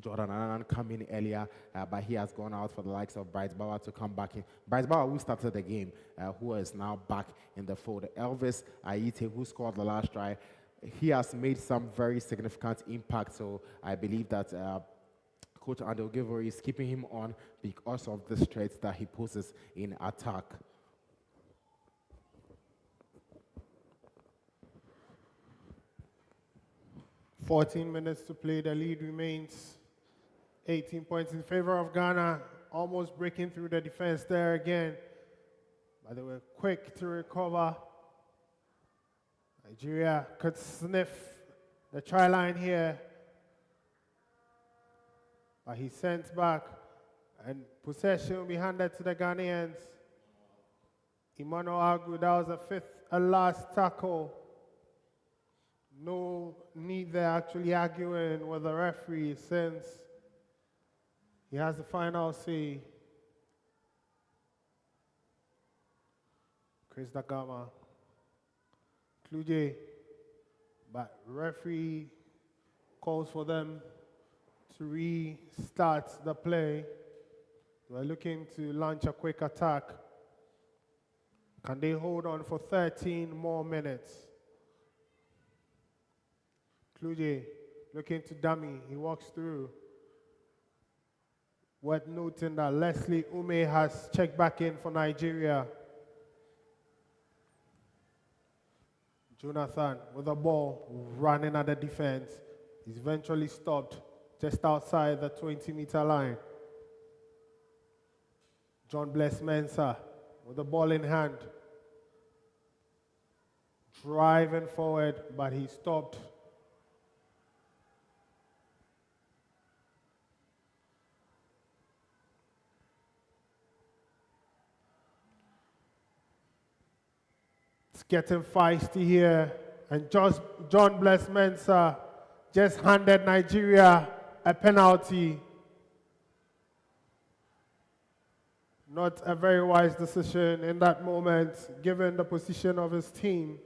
Jordan Anan come in earlier, but he has gone out for the likes of Bryce Bauer to come back in. Bryce Bauer, who started the game, who is now back in the fold. Elvis Aite, who scored the last try, he has made some very significant impact. So I believe that Coach Andrew Gilroy is keeping him on because of the threats that he poses in attack. "14 minutes to play. The lead remains 18 points in favor of Ghana. Almost breaking through the defense there again. But they were quick to recover. Nigeria could sniff the try line here. But he sent back, and possession will be handed to the Ghanaians. Emmanuel Agu, that was a fifth and last tackle. No need there actually arguing with the referee, since he has the final say. Chris Dagama, Kluje, but referee calls for them to restart the play. We're looking to launch a quick attack. Can they hold on for 13 more minutes? Kluje looking to dummy. He walks through. Worth noting that Leslie Ume has checked back in for Nigeria. Jonathan with the ball running at the defense. He's eventually stopped just outside the 20-meter line. John Bless Mensah with the ball in hand. Driving forward, but he stopped. It's getting feisty here. And John Bless Mensah just handed Nigeria a penalty. Not a very wise decision in that moment, given the position of his team.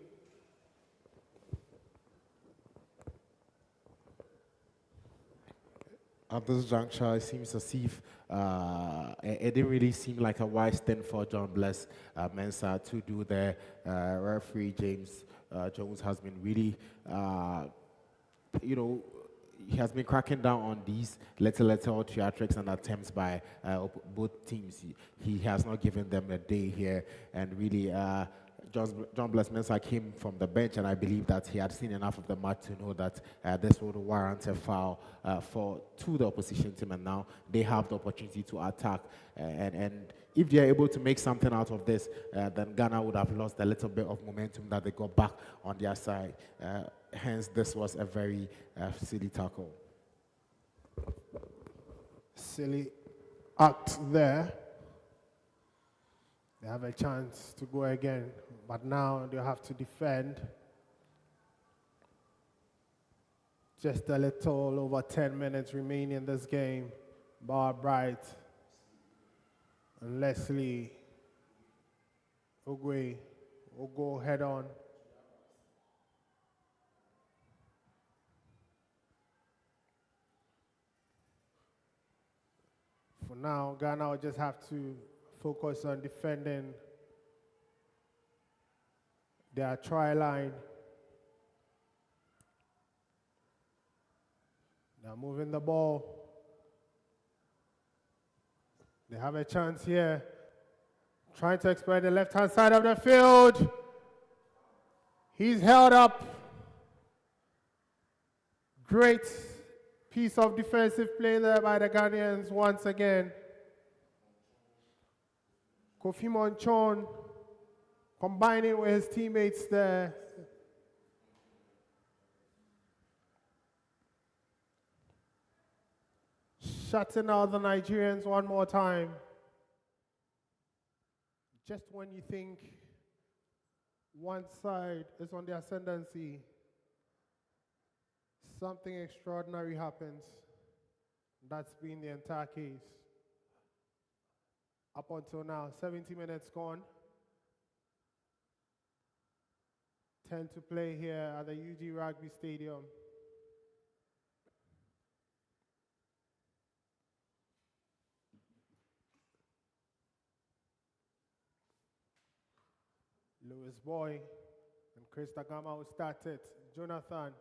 At this juncture, it seems as if it didn't really seem like a wise thing for John Bless Mensah to do there. Referee James Jones has been really, he has been cracking down on these little theatrics and attempts by both teams. He has not given them a day here, and really John Bless Mensah came from the bench, and I believe that he had seen enough of the match to know that this would warrant a foul to the opposition team, and now they have the opportunity to attack. And if they are able to make something out of this, then Ghana would have lost a little bit of momentum that they got back on their side. Hence, this was a very silly tackle. Silly act there. They have a chance to go again, but now they have to defend. Just a little over 10 minutes remaining in this game. Bar Bright and Leslie Ogwe will go head on. For now, Ghana will just have to focus on defending their try line. Now moving the ball. They have a chance here. Trying to exploit the left-hand side of the field. He's held up. Great piece of defensive play there by the Ghanaians once again. Kofi Monchon combining with his teammates there. Shutting out the Nigerians one more time. Just when you think one side is on the ascendancy, something extraordinary happens. That's been the entire case. Up until now, 70 minutes gone. 10 to play here at the UG Rugby Stadium. Lewis Boy and Chris Dagama will start it. Jonathan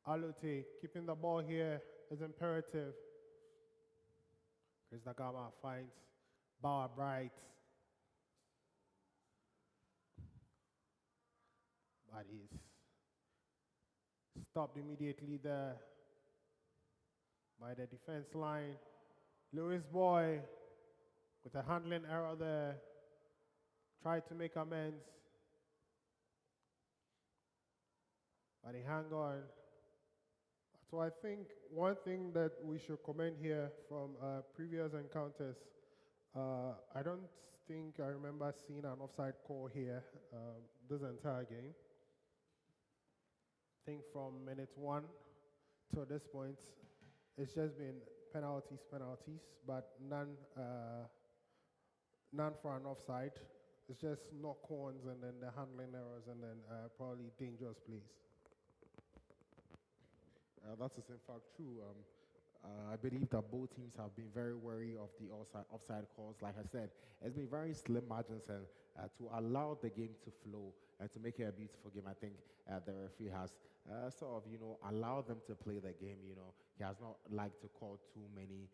Alute keeping the ball here is imperative. Chris Dagama finds Bauer Bright. But he's stopped immediately there by the defense line. Lewis Boy with a handling error there. Tried to make amends. But he hang on. So I think one thing that we should comment here from previous encounters, I don't think I remember seeing an offside call here this entire game. I think from minute 1 to this point, it's just been penalties, but none for an offside. It's just knock-ons and then the handling errors and then probably dangerous plays. That is in fact true. I believe that both teams have been very wary of the offside calls. Like I said, it's been very slim margins, and to allow the game to flow and to make it a beautiful game, I think the referee has sort of, allowed them to play the game. He has not liked to call too many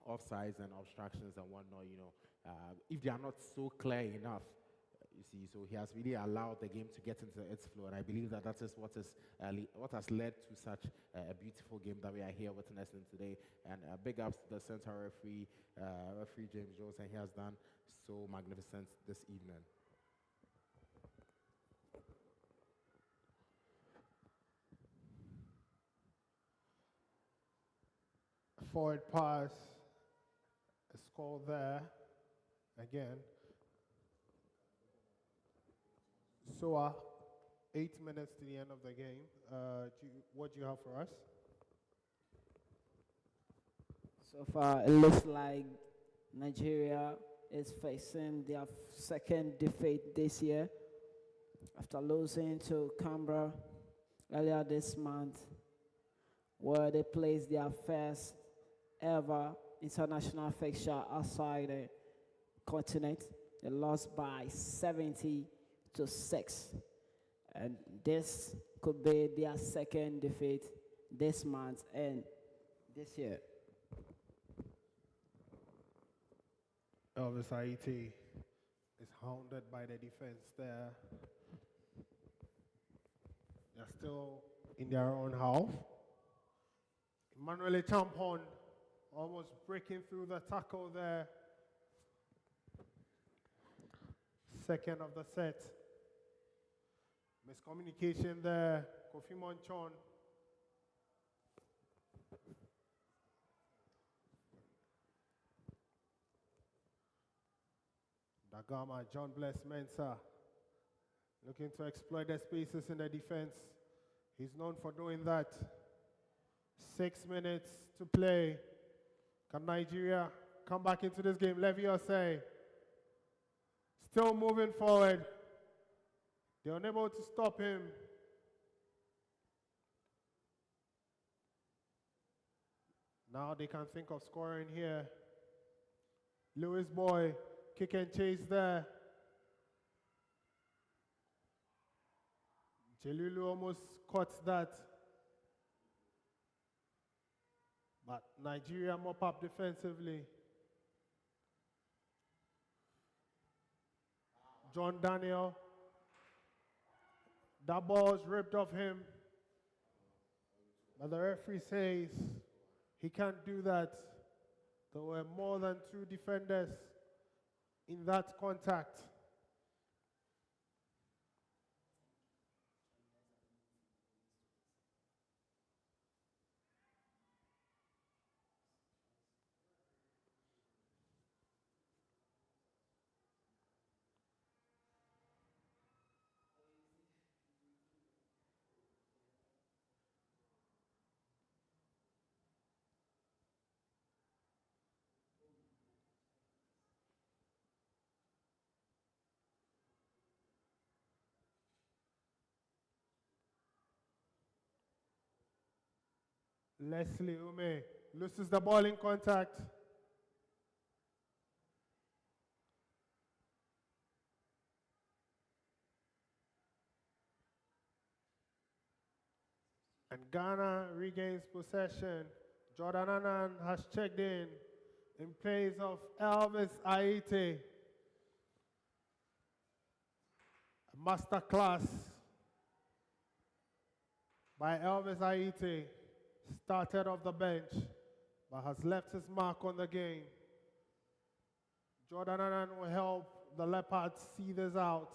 offsides and obstructions and whatnot. If they are not so clear enough, you see, so he has really allowed the game to get into its flow, and I believe that that is what has led to such a beautiful game that we are here witnessing today. And big ups to the center referee, referee James Jones, and he has done so magnificent this evening. Forward pass is called there again. So 8 minutes to the end of the game. What do you have for us? So far, it looks like Nigeria is facing their second defeat this year after losing to Canberra earlier this month, where they placed their first ever international fixture outside the continent. They lost by 70-6. And this could be their second defeat this month and this year. Elvis Haiti is hounded by the defense there. They're still in their own half. Emmanuel Champon almost breaking through the tackle there. Second of the set. Miscommunication there. Kofi Monchon. Dagama, John Bless Mensah, looking to exploit the spaces in the defense. He's known for doing that. 6 minutes to play. Can Nigeria come back into this game? Levy Osei. Still moving forward. They're unable to stop him. Now they can think of scoring here. Lewis Boy, kick and chase there. Jelulu almost caught that. But Nigeria mop up defensively. John Daniel. That ball's ripped off him. But the referee says he can't do that. There were more than 2 defenders in that contact. Leslie Ume loses the ball in contact. And Ghana regains possession. Jordan Annan has checked in place of Elvis Aite. A master class by Elvis Aite. Started off the bench, but has left his mark on the game. Jordan Annan will help the Leopards see this out.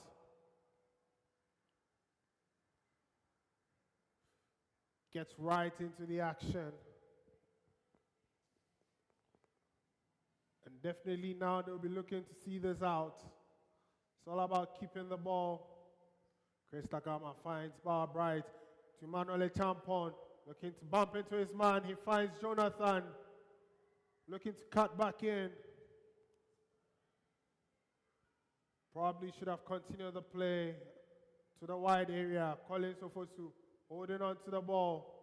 Gets right into the action. And definitely now they'll be looking to see this out. It's all about keeping the ball. Chris Takama finds Bar Bright to Manuel Champon. Looking to bump into his man. He finds Jonathan. Looking to cut back in. Probably should have continued the play to the wide area. Collins Ofosu holding on to the ball.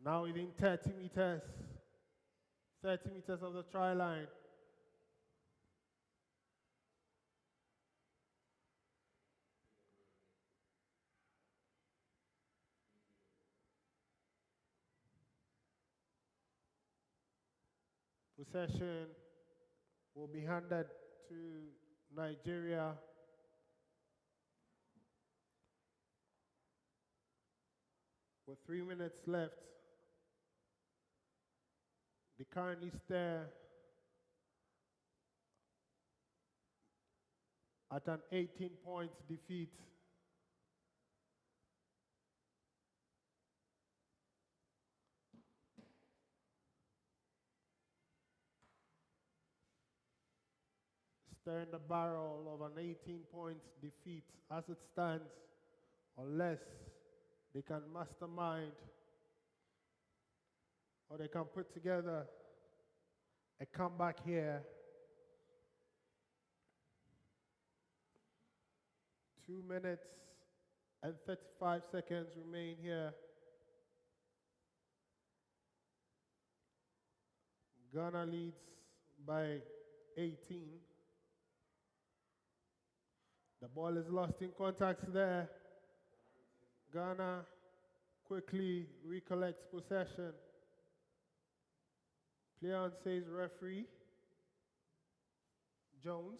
Now within 30 meters. 30 meters of the try line. Possession will be handed to Nigeria. With 3 minutes left, they currently stare at an 18-point defeat. Staring the barrel of an 18-point defeat as it stands, unless they can mastermind or they can put together a comeback here. 2 minutes and 35 seconds remain here. Ghana leads by 18. The ball is lost in contact there. Ghana quickly recollects possession. Play on says referee Jones.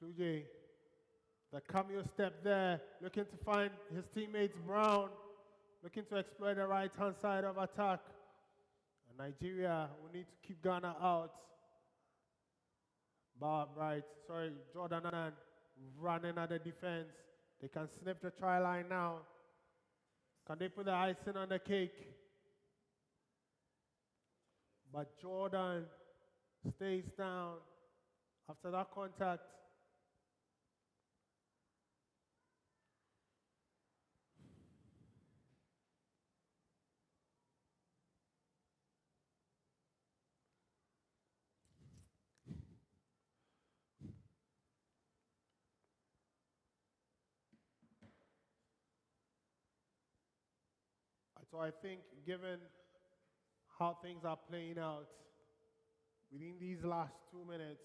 Kluje, the cameo step there, looking to find his teammates Brown, looking to exploit the right-hand side of attack. And Nigeria will need to keep Ghana out. Jordan Annan running at the defense. They can snip the try line now. Can they put the icing on the cake? But Jordan stays down after that contact. So I think given how things are playing out within these last 2 minutes,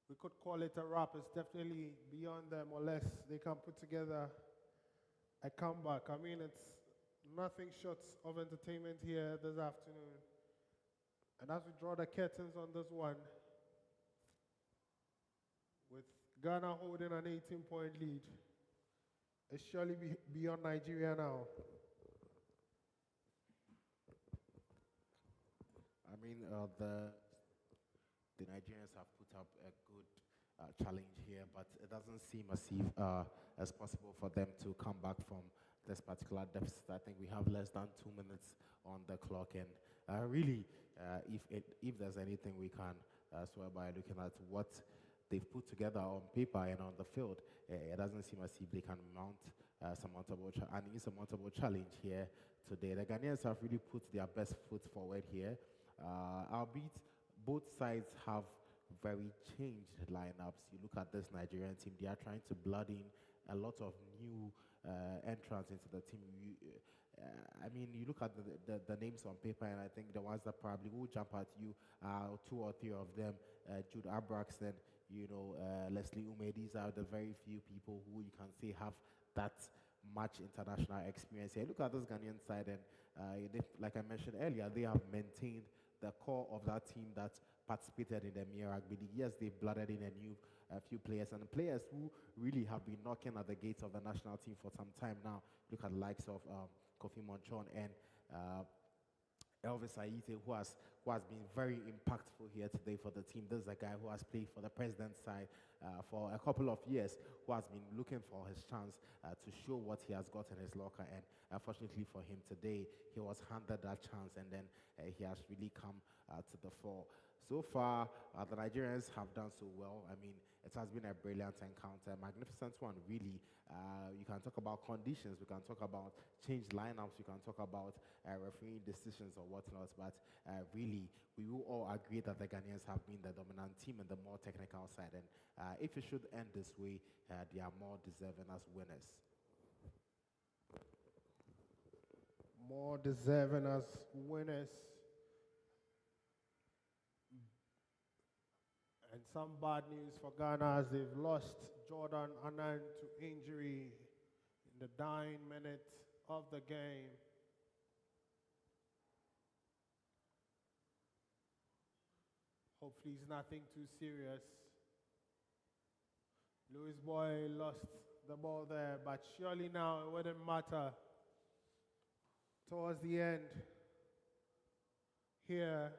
we could call it a wrap. It's definitely beyond them unless they can put together a comeback. I mean, it's nothing short of entertainment here this afternoon. And as we draw the curtains on this one, with Ghana holding an 18-point lead, it's surely beyond Nigeria now. I mean, the Nigerians have put up a good challenge here, but it doesn't seem as possible for them to come back from this particular deficit. I think we have less than 2 minutes on the clock, and really, if there's anything we can swear by looking at what they've put together on paper and on the field, it doesn't seem as if they can mount an insurmountable challenge here today. The Ghanaians have really put their best foot forward here. Albeit both sides have very changed lineups. You look at this Nigerian team, they are trying to blood in a lot of new entrants into the team. I mean, you look at the names on paper, and I think the ones that probably will jump at you are 2 or 3 of them. Jude Abraxton, Leslie Ume. These are the very few people who you can say have that much international experience here. Look at this Ghanaian side, and like I mentioned earlier, they have maintained the core of that team that participated in the Mere Rugby League. Yes, they've blooded in a few players, and players who really have been knocking at the gates of the national team for some time now. Look at the likes of Kofi Monchon and Elvis Aite, who has been very impactful here today for the team. This is a guy who has played for the president's side for a couple of years, who has been looking for his chance to show what he has got in his locker. And unfortunately for him today, he was handed that chance, and then he has really come to the fore. So far, the Nigerians have done so well. I mean, it has been a brilliant encounter, a magnificent one, really. You can talk about conditions, we can talk about changed lineups, we can talk about refereeing decisions or whatnot, but really, we will all agree that the Ghanaians have been the dominant team in the more technical side, and if it should end this way, they are more deserving as winners. More deserving as winners. And some bad news for Ghana as they've lost Jordan Anand to injury in the dying minute of the game. Hopefully it's nothing too serious. Louis Boy lost the ball there, but surely now it wouldn't matter. Towards the end, here,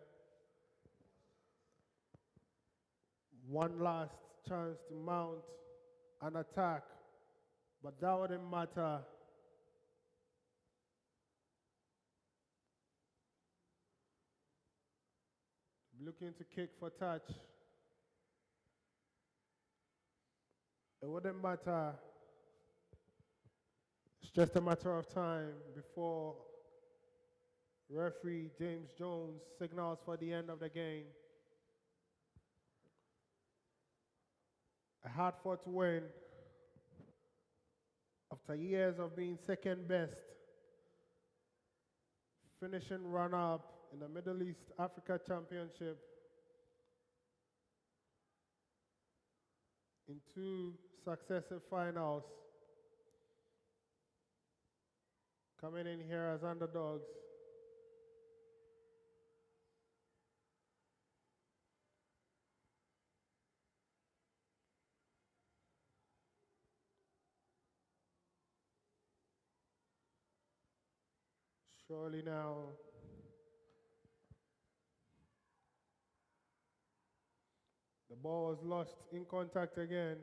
one last chance to mount an attack, but that wouldn't matter. Looking to kick for touch. It wouldn't matter. It's just a matter of time before referee James Jones signals for the end of the game. A hard-fought win after years of being second best, finishing runner-up in the Middle East Africa Championship in 2 successive finals, coming in here as underdogs. Surely now, the ball was lost in contact again.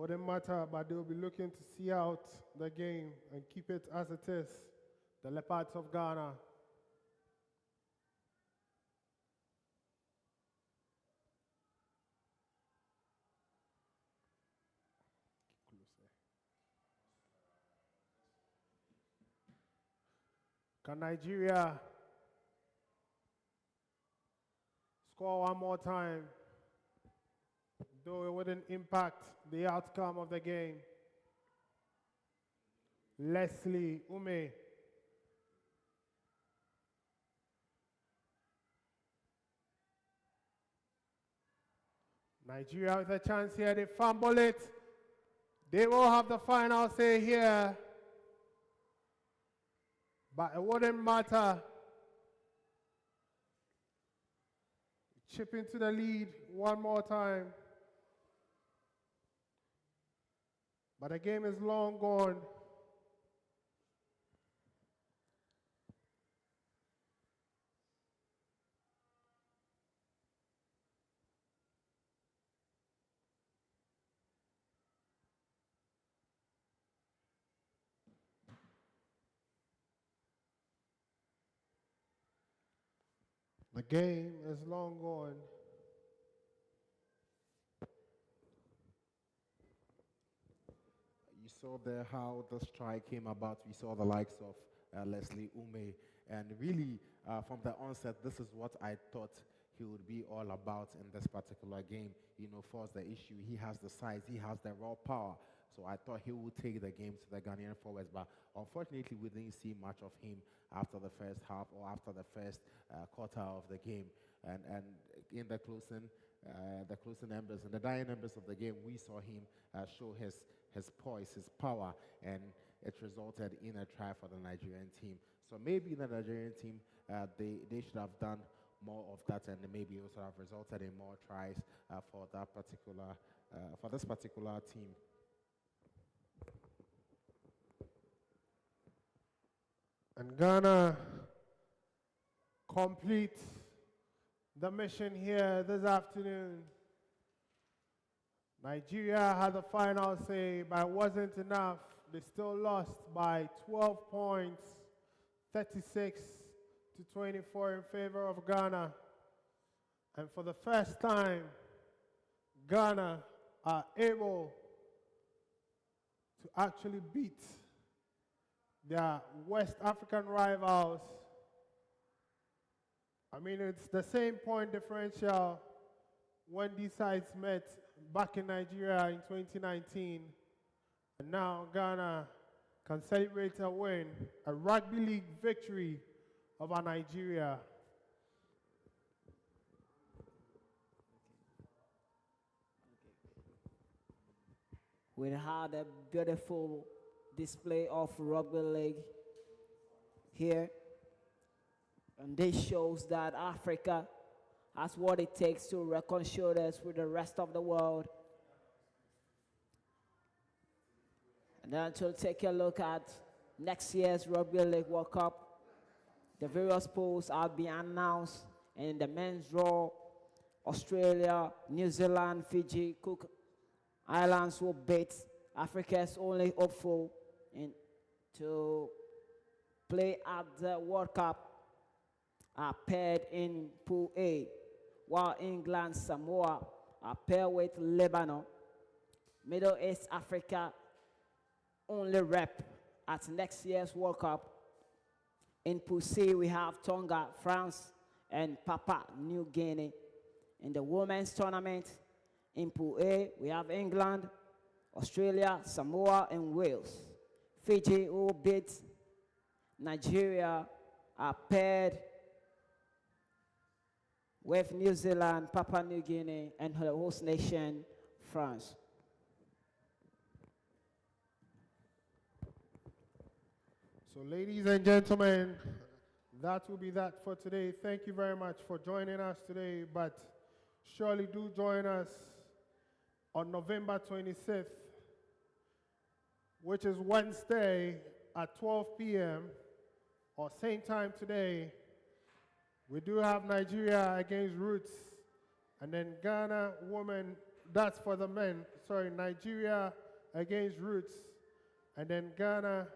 wouldn't matter, but they'll be looking to see out the game and keep it as it is. The Leopards of Ghana. Can Nigeria score one more time, though it wouldn't impact the outcome of the game? Leslie Ume. Nigeria with a chance here, they fumble it. They will have the final say here. But it wouldn't matter. Chip into the lead one more time. But the game is long gone. The game is long gone. You saw there how the strike came about. We saw the likes of Leslie Ume. And really, from the onset, this is what I thought he would be all about in this particular game. You know, force the issue. He has the size. He has the raw power. So I thought he would take the game to the Ghanaian forwards. But unfortunately, we didn't see much of him after the first half or after the first quarter of the game. And in the closing embers and the dying embers of the game, we saw him show his poise, his power, and it resulted in a try for the Nigerian team. So maybe the Nigerian team, they should have done more of that, and maybe also have resulted in more tries for this particular team. And Ghana complete the mission here this afternoon. Nigeria had the final say, but it wasn't enough. They still lost by 12 points, 36-24 in favor of Ghana. And for the first time, Ghana are able to actually beat their West African rivals. I mean, it's the same point differential when these sides met back in Nigeria in 2019. And now Ghana can celebrate a win, a rugby league victory over Nigeria. We had a beautiful display of rugby league here. And this shows that Africa has what it takes to reconcile us with the rest of the world. And then to take a look at next year's Rugby League World Cup, the various pools are being announced. And in the men's draw, Australia, New Zealand, Fiji, Cook Islands will beat Africa's only hopeful to play at the World Cup are paired in Pool A, while England, Samoa are paired with Lebanon. Middle East Africa only rep at next year's World Cup. In Pool C, we have Tonga, France, and Papua New Guinea. In the women's tournament, in Pool A, we have England, Australia, Samoa, and Wales. Fiji will beat Nigeria, are paired with New Zealand, Papua New Guinea, and her host nation, France. So ladies and gentlemen, that will be that for today. Thank you very much for joining us today, but surely do join us on November 26th, which is Wednesday at 12 p.m. or same time today. We do have Nigeria against Roots, and then Ghana women That's for the men. Sorry, Nigeria against Roots. And then Ghana